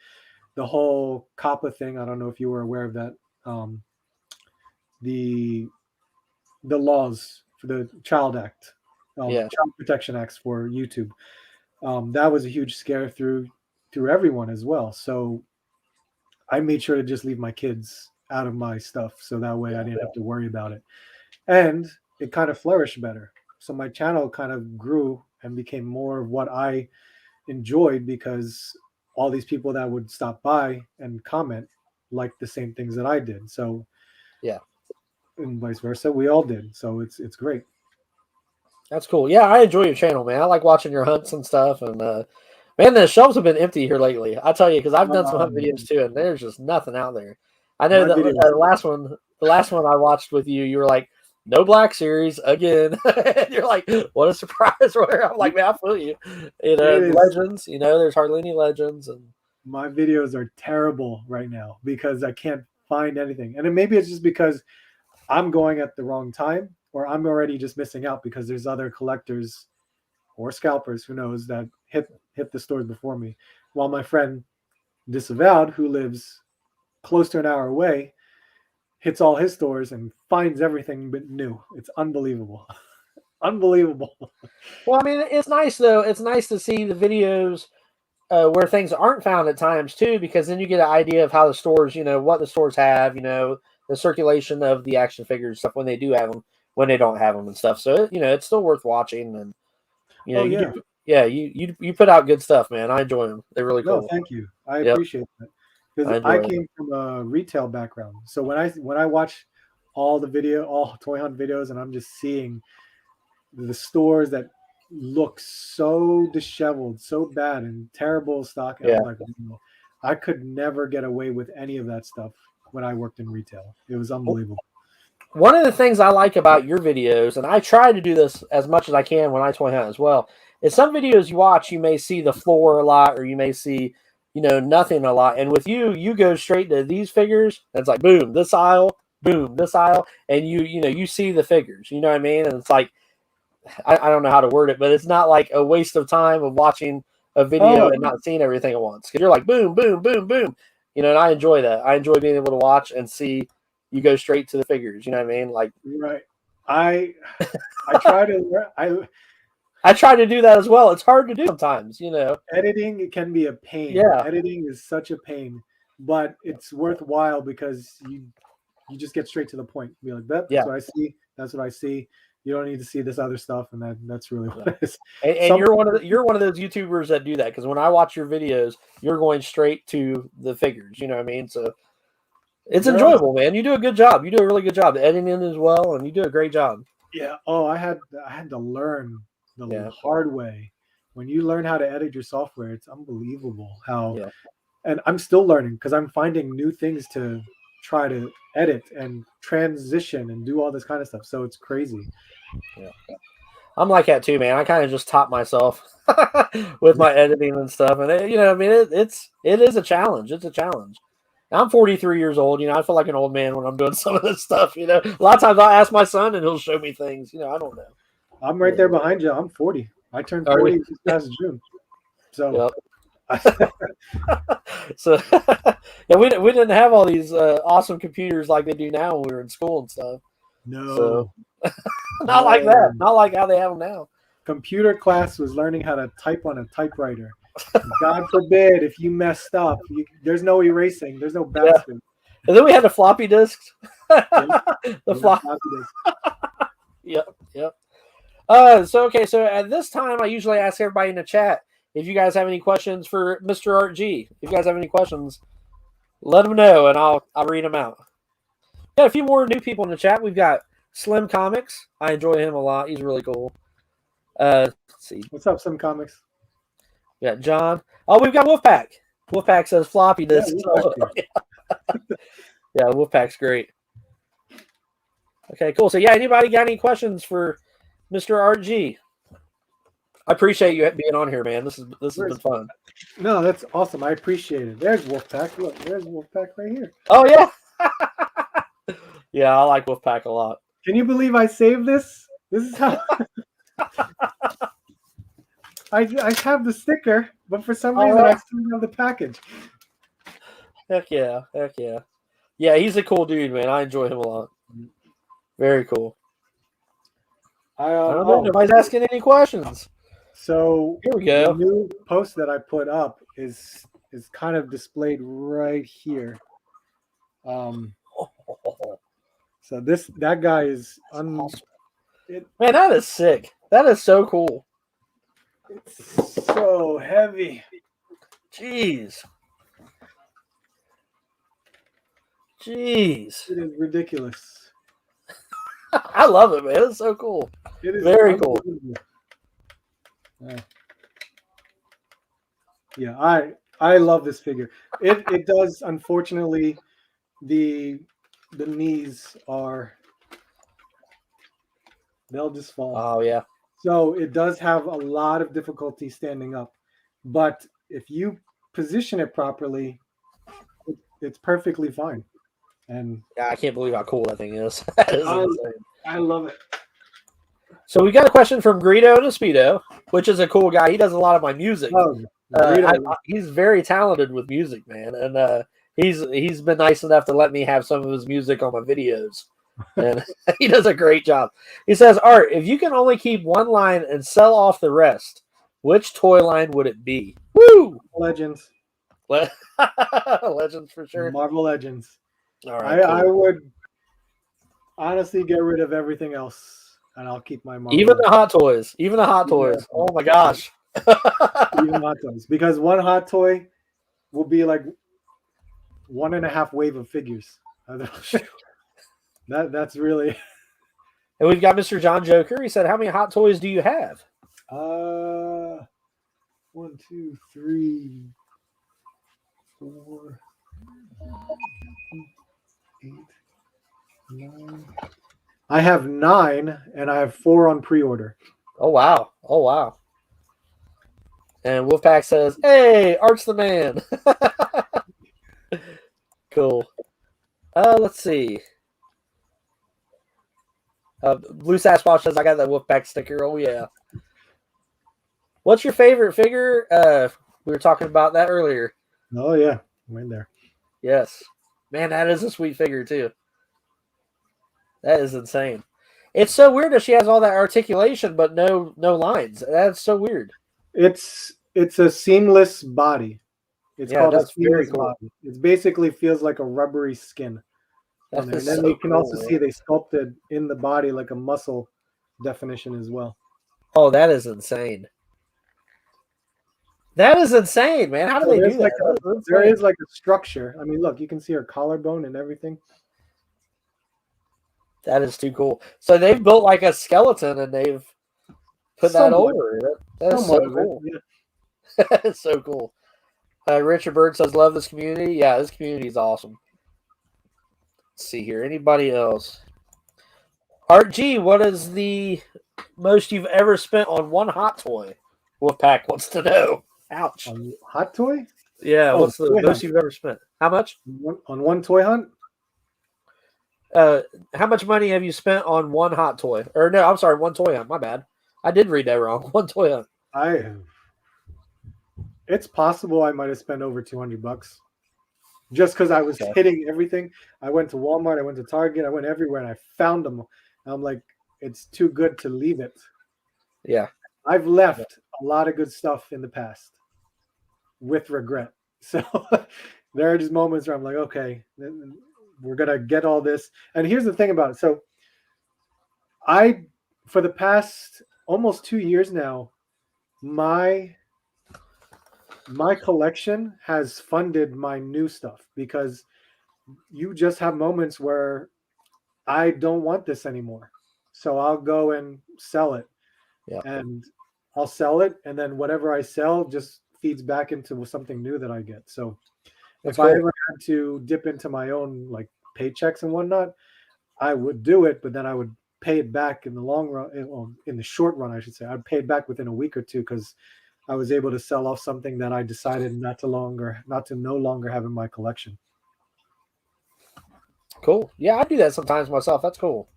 The whole COPPA thing, I don't know if you were aware of that. The laws for the Child Act, Child Protection Acts for YouTube. That was a huge scare through everyone as well. So I made sure to just leave my kids out of my stuff, so that way I didn't have to worry about it. And it kind of flourished better. So my channel kind of grew and became more of what I enjoyed, because all these people that would stop by and comment liked the same things that I did. So and vice versa, we all did. So it's great. That's cool. Yeah, I enjoy your channel, man. I like watching your hunts and stuff. And man, the shelves have been empty here lately. I tell you, because I've done some hunt videos too, and there's just nothing out there. I know that the last one I watched with you, you were like, no Black Series again. You're like, what a surprise! I'm like, man, I feel you. Legends. There's hardly any legends, and my videos are terrible right now because I can't find anything. And maybe it's just because I'm going at the wrong time, or I'm already just missing out because there's other collectors or scalpers, who knows, that hit the stores before me. While my friend Disavowed, who lives close to an hour away, hits all his stores and finds everything but new. It's unbelievable. Unbelievable. Well, I mean, it's nice though. It's nice to see the videos where things aren't found at times too, because then you get an idea of how the stores, what the stores have, the circulation of the action figures, stuff when they do have them, when they don't have them and stuff. So, it's still worth watching. And, you put out good stuff, man. I enjoy them. They're really cool. No, thank you. I appreciate that. Because I came from a retail background. So when I watch all toy hunt videos, and I'm just seeing the stores that look so disheveled, so bad, and terrible stock, and I'm like, I could never get away with any of that stuff. when I worked in retail. It was unbelievable. One of the things I like about your videos, and I try to do this as much as I can when I toy hunt as well, is some videos you watch, you may see the floor a lot, or you may see, nothing a lot. And with you go straight to these figures. And it's like, boom, this aisle, and you see the figures. You know what I mean? And it's like, I don't know how to word it, but it's not like a waste of time of watching a video and not seeing everything at once. Because you're like, boom, boom, boom, boom. And I enjoy that. I enjoy being able to watch and see you go straight to the figures. You know what I mean? Like, right. I try to I try to do that as well. It's hard to do sometimes, Editing, it can be a pain. Yeah. Editing is such a pain, but it's worthwhile because you just get straight to the point. Be like, that's what I see. That's what I see. You don't need to see this other stuff, and that's really what it is. And you're one of those YouTubers that do that, because when I watch your videos, you're going straight to the figures. You know what I mean? So it's enjoyable, man. You do a good job. You do a really good job editing as well, and you do a great job. Yeah. Oh, I had to learn the hard way. When you learn how to edit your software, it's unbelievable how. Yeah. And I'm still learning because I'm finding new things to try to edit and transition and do all this kind of stuff. So it's crazy. Yeah. I'm like that too, man. I kind of just top myself with my editing and stuff. And it is a challenge. It's a challenge. I'm 43 years old. I feel like an old man when I'm doing some of this stuff. A lot of times I'll ask my son and he'll show me things. I don't know. I'm right there behind you. I'm 40. I turned 40 this past June. So. Yep. So yeah, we didn't have all these awesome computers like they do now when we were in school and stuff. No, so, not like that. Not like how they have them now. Computer class was learning how to type on a typewriter. God forbid if you messed up, there's no erasing. There's no backspin. Yeah. And then we had the floppy disks. The floppy disks. Yep. So at this time, I usually ask everybody in the chat if you guys have any questions for Mr. Art G. If you guys have any questions, let them know, and I'll read them out. Got a few more new people in the chat. We've got Slim Comics. I enjoy him a lot. He's really cool. Let's see. What's up, Slim Comics? We got John. Oh, we've got Wolfpack. Wolfpack says floppy disk. Yeah, Wolfpack's great. Okay, cool. So yeah, anybody got any questions for Mr. RG? I appreciate you being on here, man. This has been fun. No, that's awesome. I appreciate it. There's Wolfpack. Look, there's Wolfpack right here. Oh yeah. Yeah, I like Wolfpack a lot. Can you believe I saved this? This is how I have the sticker, but for some reason I still have the package. Heck yeah. Yeah, he's a cool dude, man. I enjoy him a lot. Very cool. I don't know. Nobody's asking any questions. So here we go. The new post that I put up is kind of displayed right here. So that guy is man, that is sick. That is so cool. It's so heavy. Jeez. It is ridiculous. I love it, man. It's so cool. It is very cool. Yeah, I love this figure. It does, unfortunately, the knees they'll just fall. Oh yeah. So it does have a lot of difficulty standing up, but if you position it properly, it's perfectly fine. And yeah, I can't believe how cool that thing is. I love it. So we got a question from Greedo to Speedo, which is a cool guy. He does a lot of my music. He's very talented with music, man, and he's been nice enough to let me have some of his music on my videos, and he does a great job. He says, Art, if you can only keep one line and sell off the rest, which toy line would it be? Woo! Legends. Legends for sure. Marvel Legends. All right. I would honestly get rid of everything else, and I'll keep my Marvel. Even the Hot Toys. Oh my gosh. Even Hot Toys, because one Hot Toy will be like 1.5 wave of figures. That's really. And we've got Mr. John Joker. He said, "How many Hot Toys do you have?" 1, 2, 3, 4, I have 9, and I have 4 on pre-order. Oh wow! Oh wow! And Wolfpack says, "Hey, Art's the man." Cool. Let's see. Blue Sasquatch says, "I got that Wolfpack sticker." Oh yeah. What's your favorite figure? We were talking about that earlier. Oh yeah, I'm in there. Yes, man, that is a sweet figure too. That is insane. It's so weird that she has all that articulation but no lines. That's so weird. It's a seamless body. It's Yeah, called a that's very seamless cool. body. It basically feels like a rubbery skin on That there. is And then so you can cool, also man. see they sculpted in the body like a muscle definition as well. Oh, that is insane. That is insane, man. How do So they do that? there is like a structure. I mean, look, you can see her collarbone and everything. That is too cool. So they've built like a skeleton and they've put that over. That is so cool. Yeah. That is so cool. Richard Bird says, "Love this community." Yeah, this community is awesome. Let's see here. Anybody else? Art G, what is the most you've ever spent on one hot toy? Wolfpack wants to know. Ouch. Hot toy? Yeah, what's the most hunt. you've ever spent? How much? On one toy hunt? How much money have you spent on one hot toy? Or no, I'm sorry, one toy hunt. My bad. I did read that wrong. One toy hunt. It's possible I might have spent over $200 just because I was hitting everything. I went to Walmart, I went to Target, I went everywhere, and I found them. And I'm like, it's too good to leave it. Yeah. I've left a lot of good stuff in the past with regret. So there are just moments where I'm like, okay, we're going to get all this. And here's the thing about it. So for the past almost 2 years now, my collection has funded my new stuff because you just have moments where I don't want this anymore. So I'll go and sell it. Yeah. And I'll sell it. And then whatever I sell just feeds back into something new that I get. So if I ever had to dip into my own like paychecks and whatnot, I would do it, but then I would pay it back in the long run, in the short run, I should say. I'd pay it back within a week or two because I was able to sell off something that I decided not to no longer have in my collection. Cool. Yeah, I do that sometimes myself. That's cool.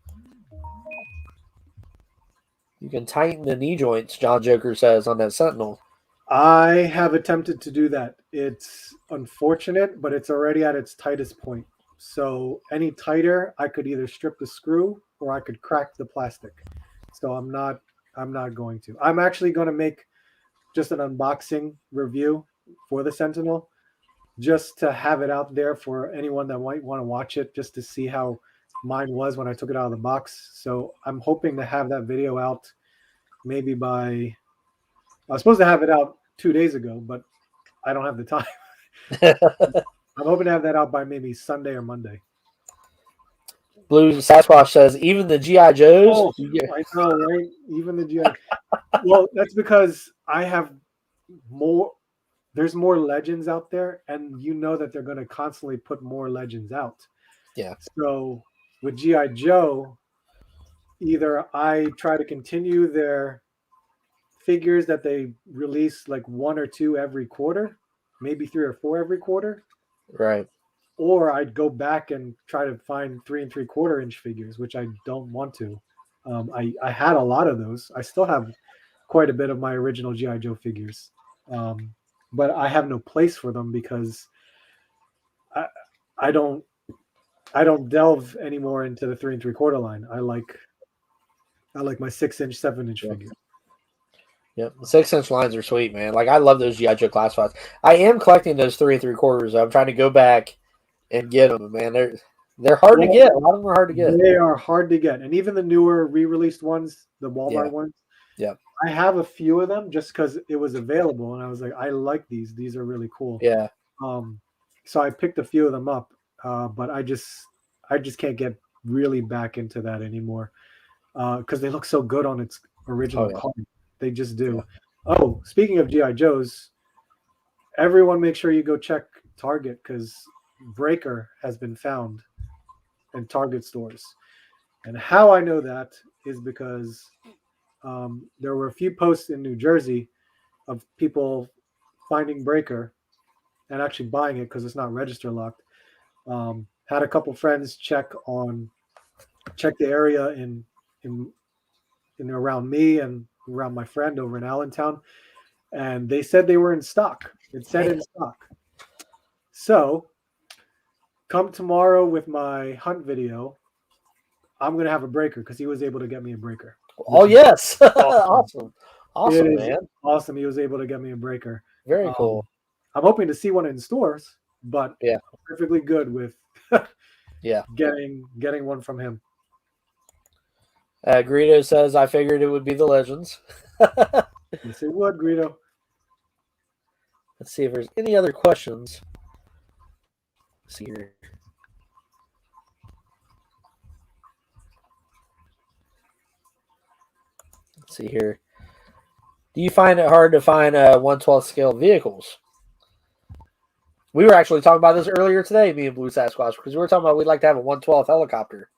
You can tighten the knee joints, John Joker says on that Sentinel. I have attempted to do that. It's unfortunate, but it's already at its tightest point. So any tighter, I could either strip the screw or I could crack the plastic. So I'm not going to. I'm actually going to make just an unboxing review for the Sentinel just to have it out there for anyone that might want to watch it, just to see how mine was when I took it out of the box. So I'm hoping to have that video out maybe I was supposed to have it out 2 days ago, but I don't have the time. I'm hoping to have that out by maybe Sunday or Monday. Blue Sasquatch says, even the G.I. Joes? Oh, I know, right? Even the G.I. Well, that's because I have more. There's more legends out there, and you know that they're going to constantly put more legends out. Yeah. So with G.I. Joe, either I try to continue their figures that they release like 1 or 2 every quarter, maybe 3 or 4 every quarter. Right. Or I'd go back and try to find 3 3/4 inch figures, which I don't want to. I had a lot of those. I still have quite a bit of my original G.I. Joe figures. But I have no place for them because I don't delve anymore into the 3 3/4 line. I like my 6-inch, 7-inch figures. Yep, the 6-inch lines are sweet, man. Like I love those G.I. Joe classifieds. I am collecting those 3 3/4. I'm trying to go back and get them, man. They're hard to get. A lot of them are hard to get. They are hard to get, and even the newer re-released ones, the Walmart ones. Yeah, I have a few of them just because it was available, and I was like, I like these. These are really cool. Yeah. So I picked a few of them up, but I just can't get really back into that anymore because they look so good on its original card. They just do. Yeah. Oh, speaking of G.I. Joes, everyone make sure you go check Target because Breaker has been found in Target stores. And how I know that is because there were a few posts in New Jersey of people finding breaker and actually buying it because it's not register locked. Had a couple friends check the area in around me and around my friend over in Allentown, and they said they were in stock. It said in stock. So come tomorrow with my hunt video, I'm gonna have a breaker because he was able to get me a breaker. Oh yes, awesome, man, awesome. He was able to get me a breaker. Very cool. I'm hoping to see one in stores, but yeah, I'm perfectly good with getting one from him. Greedo says, I figured it would be the Legends. Yes, it would, Greedo. Let's see if there's any other questions. Let's see here. Let's see here. Do you find it hard to find 1/12 scale vehicles? We were actually talking about this earlier today, me and Blue Sasquatch, because we were talking about we'd like to have a 1/12 helicopter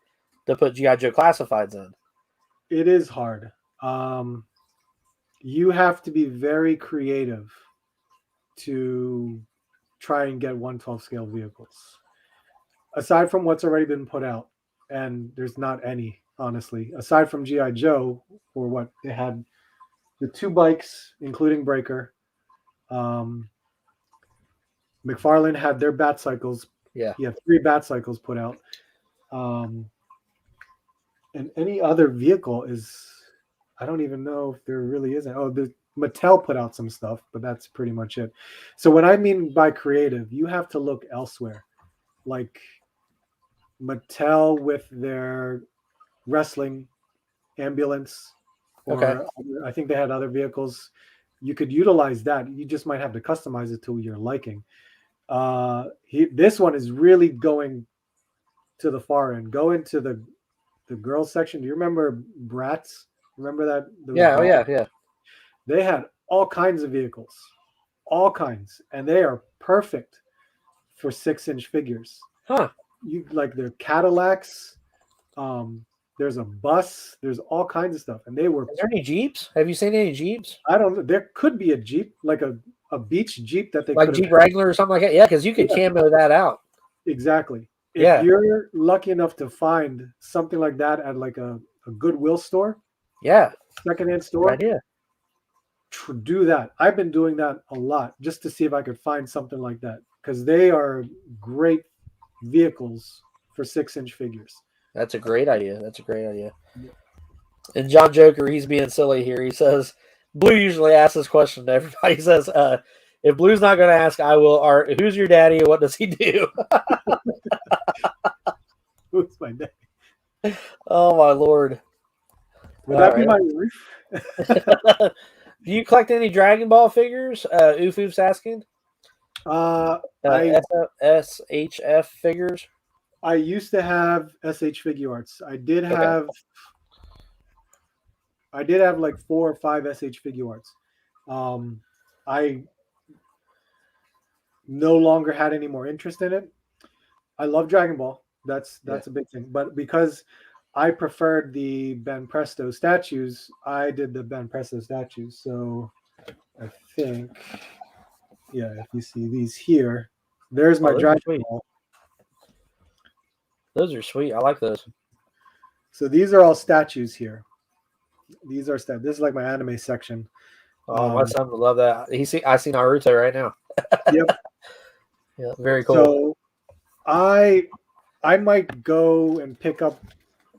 to put G.I. Joe classifieds in. It is hard. You have to be very creative to try and get 1/12 scale vehicles. Aside from what's already been put out, and there's not any, honestly, aside from G.I. Joe, or what they had, the 2 bikes, including Breaker. McFarlane had their bat cycles. Yeah. He had 3 bat cycles put out. And any other vehicle is, I don't even know if there really isn't. Oh, the Mattel put out some stuff, but that's pretty much it. So what I mean by creative, you have to look elsewhere. Like Mattel with their wrestling ambulance, or I think they had other vehicles. You could utilize that. You just might have to customize it to your liking. This one is really going to the far end. Go into the girls section. Do you remember Bratz? Remember that? Yeah. They had all kinds of vehicles, all kinds, and they are perfect for 6-inch figures. Huh? You like their Cadillacs. There's a bus. There's all kinds of stuff, and they were. Is there any Jeeps? Have you seen any Jeeps? I don't know. There could be a Jeep, like a beach Jeep that they like Jeep Wrangler or something like that. Yeah, because you could camo that out. Exactly. If you're lucky enough to find something like that at like a Goodwill store, secondhand store, good idea. Do that. I've been doing that a lot just to see if I could find something like that, because they are great vehicles for 6-inch figures. That's a great idea. And John Joker, he's being silly here. He says, Blue usually asks this question to everybody. He says, if Blue's not going to ask, I will. Who's your daddy and what does he do? Who's my daddy? Oh, my Lord. Would that be my roof? Do you collect any Dragon Ball figures? Oof's asking. SHF figures. I used to have SH Figure Arts. I did have like 4 or 5 SH Figure Arts. I no longer had any more interest in it. I love Dragon Ball. That's a big thing. But because I preferred the Ben Presto statues, I did the Ben Presto statues. So I think, if you see these here, there's my Dragon Ball. Those are sweet. I like those. So these are all statues here. These are This is like my anime section. Oh, my son would love that. I see Naruto right now. Yep. Yeah, very cool. So I might go and pick up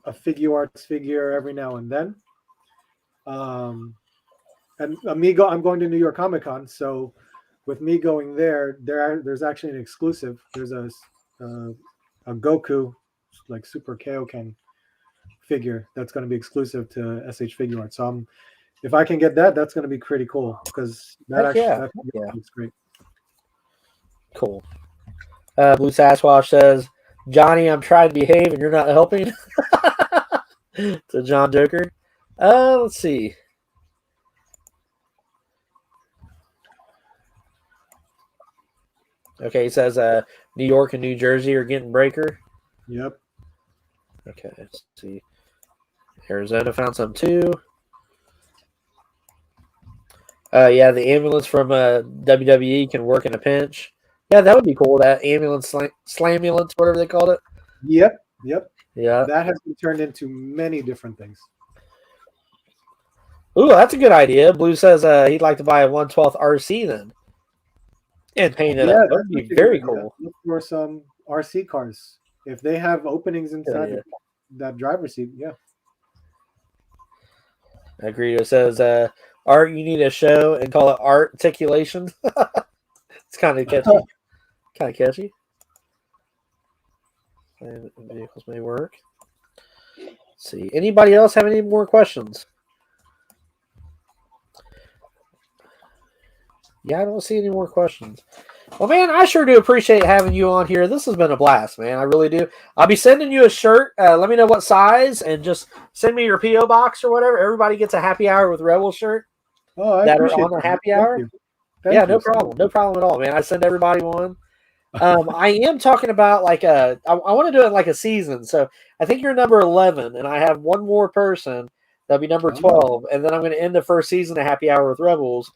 a Figure Arts figure every now and then. And I'm going to New York Comic Con, so with me going there's actually an exclusive. There's a Goku, like Super Kaioken figure that's going to be exclusive to SH Figure Arts. So if I can get that, that's going to be pretty cool, because that looks great. Cool. Blue Sasquatch says, Johnny, I'm trying to behave and you're not helping. To John Joker. Let's see. Okay, he says New York and New Jersey are getting breaker. Yep. Okay, let's see. Arizona found some too. Yeah, the ambulance from WWE can work in a pinch. Yeah, that would be cool. That ambulance, slamulance, whatever they called it. Yep. Yeah. That has been turned into many different things. Ooh, that's a good idea. Blue says he'd like to buy a 1/12 RC then. And paint it up. That would be very cool. Look for some RC cars. If they have openings inside that driver's seat, yeah. Greedo says, Art, you need a show and call it Articulation. It's kind of catchy. And vehicles may work. Let's see. Anybody else have any more questions? Yeah, I don't see any more questions. Well, man, I sure do appreciate having you on here. This has been a blast, man. I really do. I'll be sending you a shirt. Let me know what size and just send me your P.O. box or whatever. Everybody gets a happy hour with Rebel shirt. Oh, I that are appreciate on the that. happy hour. Thank you. No problem. No problem at all, man. I send everybody one. I am talking about I want to do it like a season. So I think you're number 11, and I have one more person. That'll be number 12. And then I'm going to end the first season of Happy Hour with Rebels.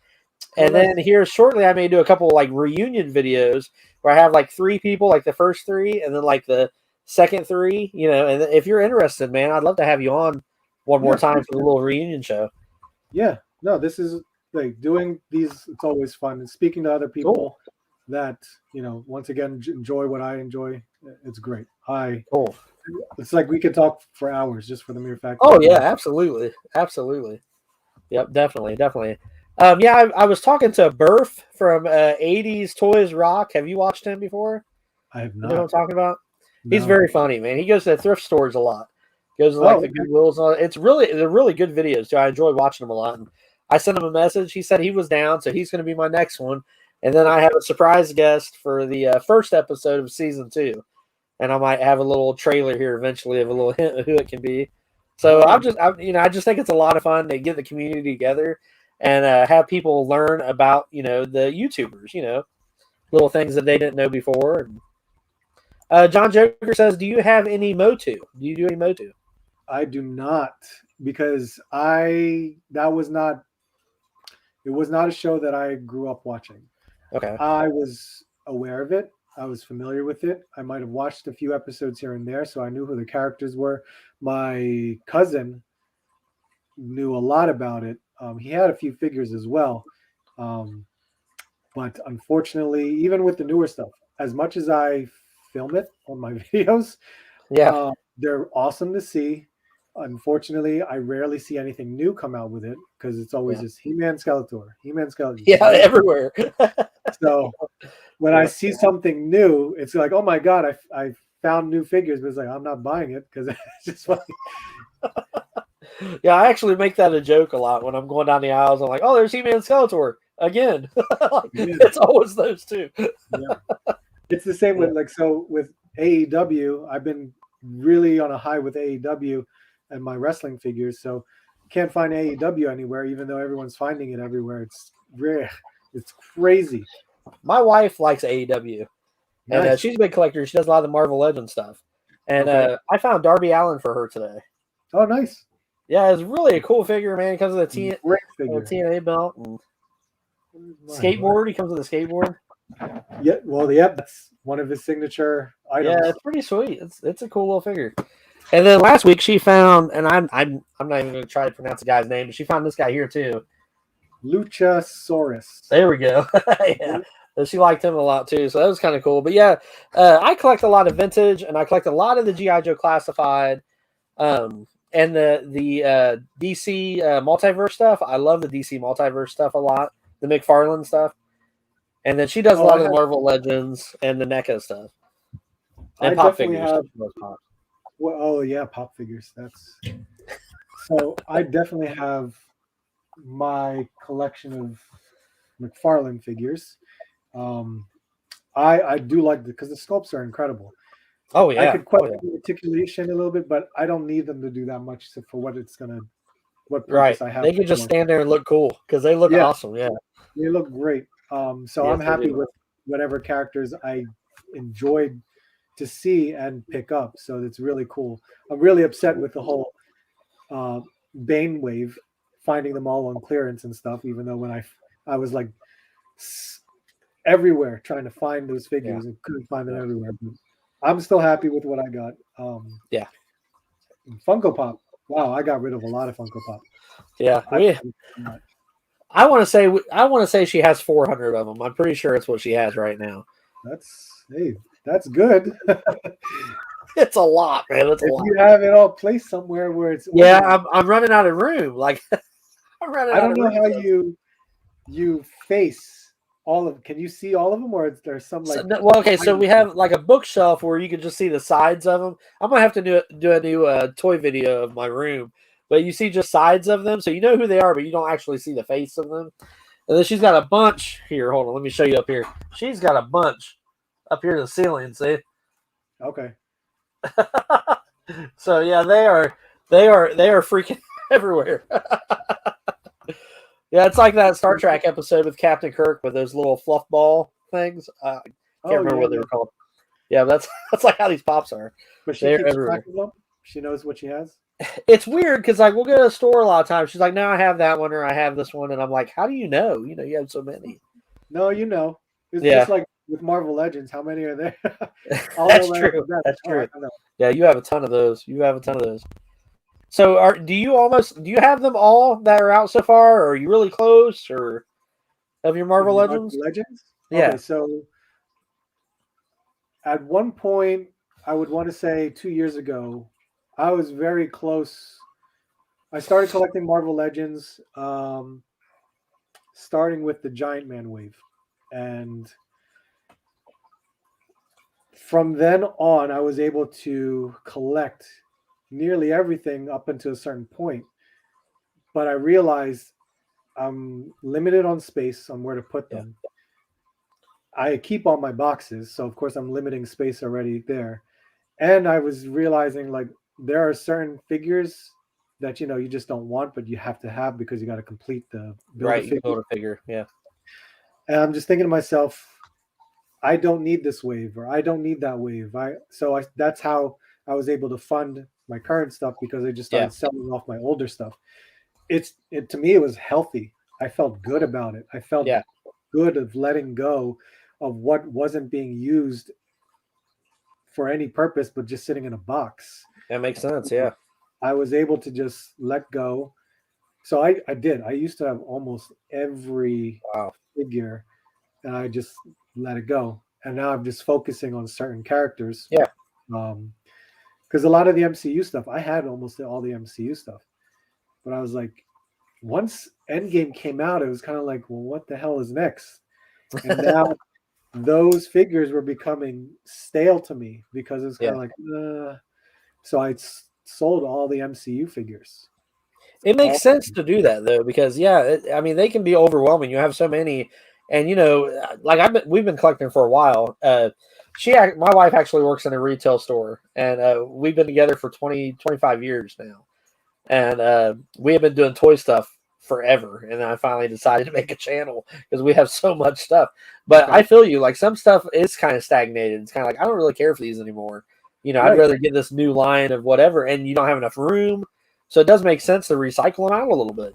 And then here shortly, I may do a couple like reunion videos where I have like 3 people, like the first 3, and then like the second 3, you know. And if you're interested, man, I'd love to have you on one more time for the little reunion show. Yeah, no, this is like doing these. It's always fun and speaking to other people that, you know, once again, enjoy what I enjoy. It's great. It's like we could talk for hours just for the mere fact. Oh yeah, absolutely. Yep, definitely. Yeah, I was talking to Burf from 80s Toys Rock. Have you watched him before? I have not. You know what I'm talking about? No. He's very funny, man. He goes to the thrift stores a lot. Goes to like the Goodwills and all. They're really good videos too. I enjoy watching them a lot. And I sent him a message. He said he was down, so he's going to be my next one. And then I have a surprise guest for the first episode of season 2. And I might have a little trailer here eventually of a little hint of who it can be. So I just think it's a lot of fun to get the community together and have people learn about, you know, the YouTubers, you know, little things that they didn't know before. And, John Joker says, do you have any Motu? Do you do any Motu? I do not, because it was not a show that I grew up watching. Okay. I was aware of it. I was familiar with it. I might have watched a few episodes here and there, so I knew who the characters were. My cousin knew a lot about it. He had a few figures as well. But unfortunately, even with the newer stuff, as much as I film it on my videos, they're awesome to see. Unfortunately, I rarely see anything new come out with it because it's always just He-Man, Skeletor. Yeah, everywhere. So when I see something new, it's like, oh my God, I found new figures, but it's like, I'm not buying it because it's just funny. Yeah, I actually make that a joke a lot when I'm going down the aisles. I'm like, oh, there's He-Man, Skeletor again. It's always those two. It's the same with with AEW. I've been really on a high with AEW and my wrestling figures, so can't find AEW anywhere, even though everyone's finding it everywhere. It's rare. It's crazy. My wife likes AEW, and she's a big collector. She does a lot of the Marvel Legends stuff. And I found Darby Allin for her today. Oh, nice. Yeah, it's really a cool figure, man. He comes with a TNA belt and skateboard. He comes with a skateboard. Yeah, well, that's one of his signature items. Yeah, it's pretty sweet. It's a cool little figure. And then last week she found, and I'm not even going to try to pronounce the guy's name, but she found this guy here too. Luchasaurus. There we go. Yeah. She liked him a lot too, so that was kind of cool. But yeah, I collect a lot of vintage, and I collect a lot of the G.I. Joe Classified, and the DC Multiverse stuff. I love the DC Multiverse stuff a lot, the McFarlane stuff. And then she does a lot of the Marvel Legends and the NECA stuff. And pop figures. Pop figures. So I definitely have my collection of McFarlane figures. I do like because the sculpts are incredible. Oh yeah. I could question the articulation a little bit, but I don't need them to do that much for what purpose I have. They can just stand there and look cool because they look awesome. Yeah. They look great. So I'm happy with whatever characters I enjoyed to see and pick up. So it's really cool. I'm really upset with the whole Bane wave, finding them all on clearance and stuff. Even though when I was like everywhere trying to find those figures and couldn't find them everywhere. But I'm still happy with what I got. Funko Pop. Wow, I got rid of a lot of Funko Pop. Yeah, I want to say she has 400 of them. I'm pretty sure it's what she has right now. That's good. It's a lot, man. It's a lot. You have it all placed somewhere where it's I'm running out of room. Like I don't know how you face all of. Can you see all of them, or is there some like? So we have like a bookshelf where you can just see the sides of them. I'm gonna have to do a new toy video of my room, but you see just sides of them, so you know who they are, but you don't actually see the face of them. And then she's got a bunch here. Hold on, let me show you up here. She's got a bunch up here to the ceiling. See? Okay. So yeah, they are freaking everywhere. Yeah, it's like that Star Trek episode with Captain Kirk with those little fluff ball things. I can't remember what they were called. Yeah, that's like how these pops are. But she keeps track of them. She knows what she has. It's weird because like we'll go to the store a lot of times. She's like, "No, I have that one or I have this one," and I'm like, "How do you know? You know, you have so many." No, you know. It's just like with Marvel Legends. How many are there? That's true. That's true. Yeah, you have a ton of those. So, do you have them all that are out so far, or are you really close, or of your Marvel Legends? Yeah. Okay, so at one point, I would want to say 2 years ago, I was very close. I started collecting Marvel Legends, starting with the Giant Man wave, and from then on, I was able to collect nearly everything up until a certain point. But I realized I'm limited on space on where to put them. I keep all my boxes, so of course I'm limiting space already there. And I was realizing like there are certain figures that you just don't want, but you have to have because you got to complete the build a figure. Yeah. And I'm just thinking to myself, I don't need this wave or I don't need that wave. That's how I was able to fund my current stuff because I just started selling off my older stuff. To me, it was healthy. I felt good about it. I felt good of letting go of what wasn't being used for any purpose, but just sitting in a box. That makes sense. Yeah. I was able to just let go. So I did. I used to have almost every figure and I just let it go. And now I'm just focusing on certain characters. Yeah. Because a lot of the MCU stuff, I had almost all the MCU stuff. But I was like, once Endgame came out, it was kind of like, well, what the hell is next? And now those figures were becoming stale to me because it's kind of like, so I sold all the MCU figures. It makes sense to do that though, because they can be overwhelming. You have so many, and like we've been collecting for a while. My wife actually works in a retail store, and we've been together for 25 years now, and we have been doing toy stuff forever. And then I finally decided to make a channel because we have so much stuff. But I feel you, like some stuff is kind of stagnated. It's kind of like I don't really care for these anymore. I'd rather get this new line of whatever, and you don't have enough room. So it does make sense to recycle them out a little bit,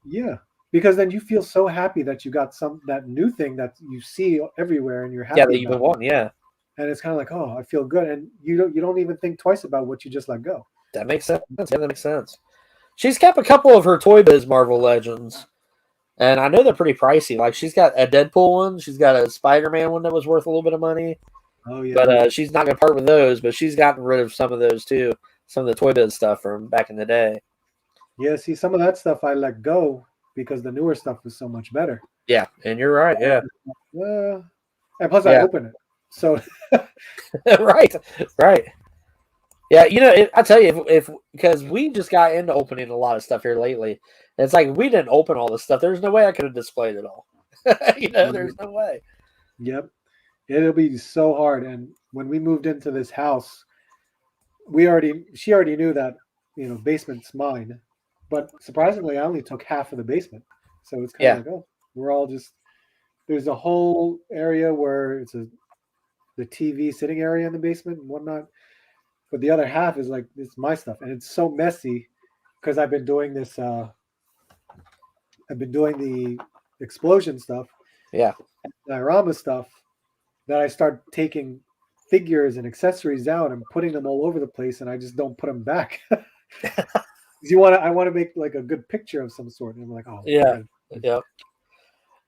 Yeah, because then you feel so happy that you got that new thing that you see everywhere, and you're happy. Yeah, that you've been wanting. Yeah, and it's kind of like, oh, I feel good, and you don't even think twice about what you just let go. That makes sense. Yeah, that makes sense. She's kept a couple of her Toy Biz Marvel Legends, and I know they're pretty pricey. Like she's got a Deadpool one, she's got a Spider-Man one that was worth a little bit of money. Oh yeah, but she's not going to part with those. But she's gotten rid of some of those too. Some of the Toy Biz stuff from back in the day. Yeah, see, some of that stuff I let go because the newer stuff was so much better. Yeah, and you're right. Yeah, and plus I open it, so right. Yeah, I tell you, if because we just got into opening a lot of stuff here lately. It's like we didn't open all this stuff. There's no way I could have displayed it all. There's no way. Yep, it'll be so hard. And when we moved into this house, she already knew that basement's mine. But surprisingly, I only took half of the basement. So it's kind of like, we're all there's a whole area where it's the TV sitting area in the basement and whatnot. But the other half is like, it's my stuff. And it's so messy because I've been doing this. I've been doing the explosion stuff, Yeah. diorama stuff. That I start taking figures and accessories out and putting them all over the place, and I just don't put them back. I want to make like a good picture of some sort, and I'm like, oh yeah, yeah.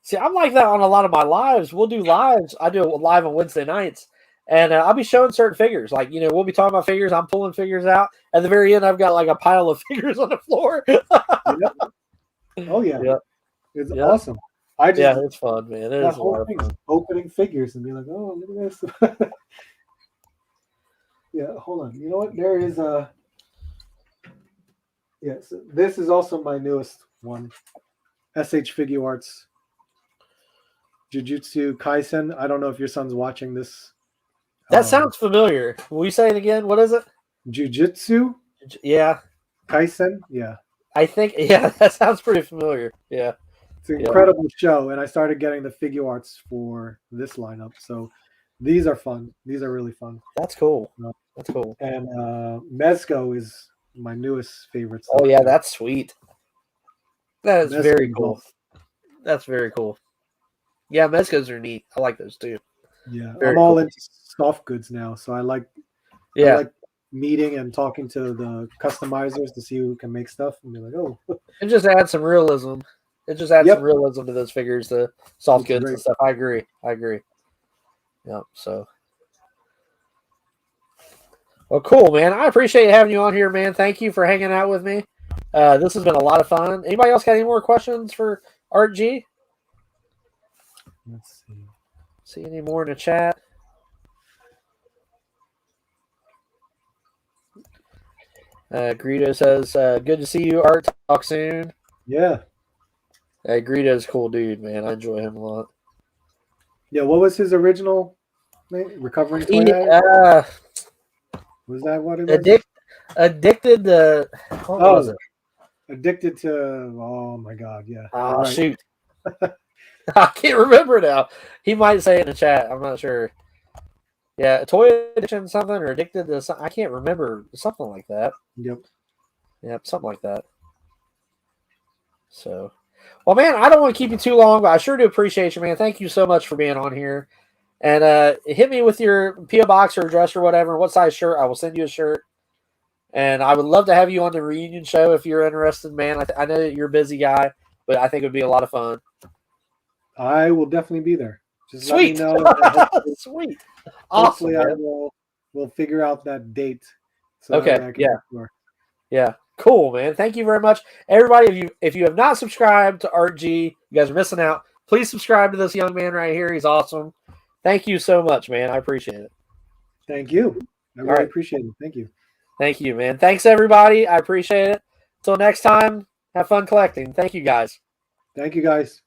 See, I'm like that on a lot of my lives. We'll do lives. I do it live on Wednesday nights, and I'll be showing certain figures. Like, we'll be talking about figures. I'm pulling figures out. At the very end, I've got like a pile of figures on the floor. Yep. Oh yeah, yep. It's awesome. It's fun, man. It that is a whole lot of thing, fun. opening figures and be like, oh, look at this. Yeah, hold on. You know what? There is a. Yes, this is also my newest one. SH Figure Arts. Jujutsu Kaisen. I don't know if your son's watching this. That sounds familiar. Will you say it again? What is it? Jujutsu? Yeah. Kaisen? Yeah. I think, that sounds pretty familiar. Yeah. It's an incredible show, and I started getting the figure arts for this lineup. So these are fun. These are really fun. That's cool. That's cool. And Mezco is my newest favorite. Oh, yeah, that's sweet. That is very cool. That's very cool. Yeah, Mezcos are neat. I like those too. Yeah, I'm all into soft goods now, so I like meeting and talking to the customizers to see who can make stuff and be like, oh. It just adds some realism. It just adds some realism to those figures, the soft goods and stuff. I agree. Yep. So, well, cool, man. I appreciate having you on here, man. Thank you for hanging out with me. This has been a lot of fun. Anybody else got any more questions for Art G? Let's see. See any more in the chat? Greedo says, good to see you, Art. Talk soon. Yeah. Greedo's a cool dude, man. I enjoy him a lot. Yeah, what was his original name? Recovering Toy was that what it was? Addicted to... What was it? Addicted to... Oh, my God, yeah. Oh, shoot. I can't remember now. He might say it in the chat. I'm not sure. Yeah, toy addiction something or addicted to something. I can't remember. Something like that. Yep, something like that. So, well, man, I don't want to keep you too long, but I sure do appreciate you, man. Thank you so much for being on here. And hit me with your P.O. box or address or whatever. What size shirt? I will send you a shirt. And I would love to have you on the reunion show if you're interested, man. I know that you're a busy guy, but I think it would be a lot of fun. I will definitely be there. Just Sweet. Let me know. Sweet. Hopefully, Awesome, we'll figure out that date. So okay. Yeah. Cool, man. Thank you very much, everybody. If you have not subscribed to Art G, you guys are missing out. Please subscribe to this young man right here. He's awesome. Thank you so much, man. I appreciate it. Thank you. I really appreciate it. Thank you. Thank you, man. Thanks, everybody. I appreciate it. Until next time, have fun collecting. Thank you, guys. Thank you, guys.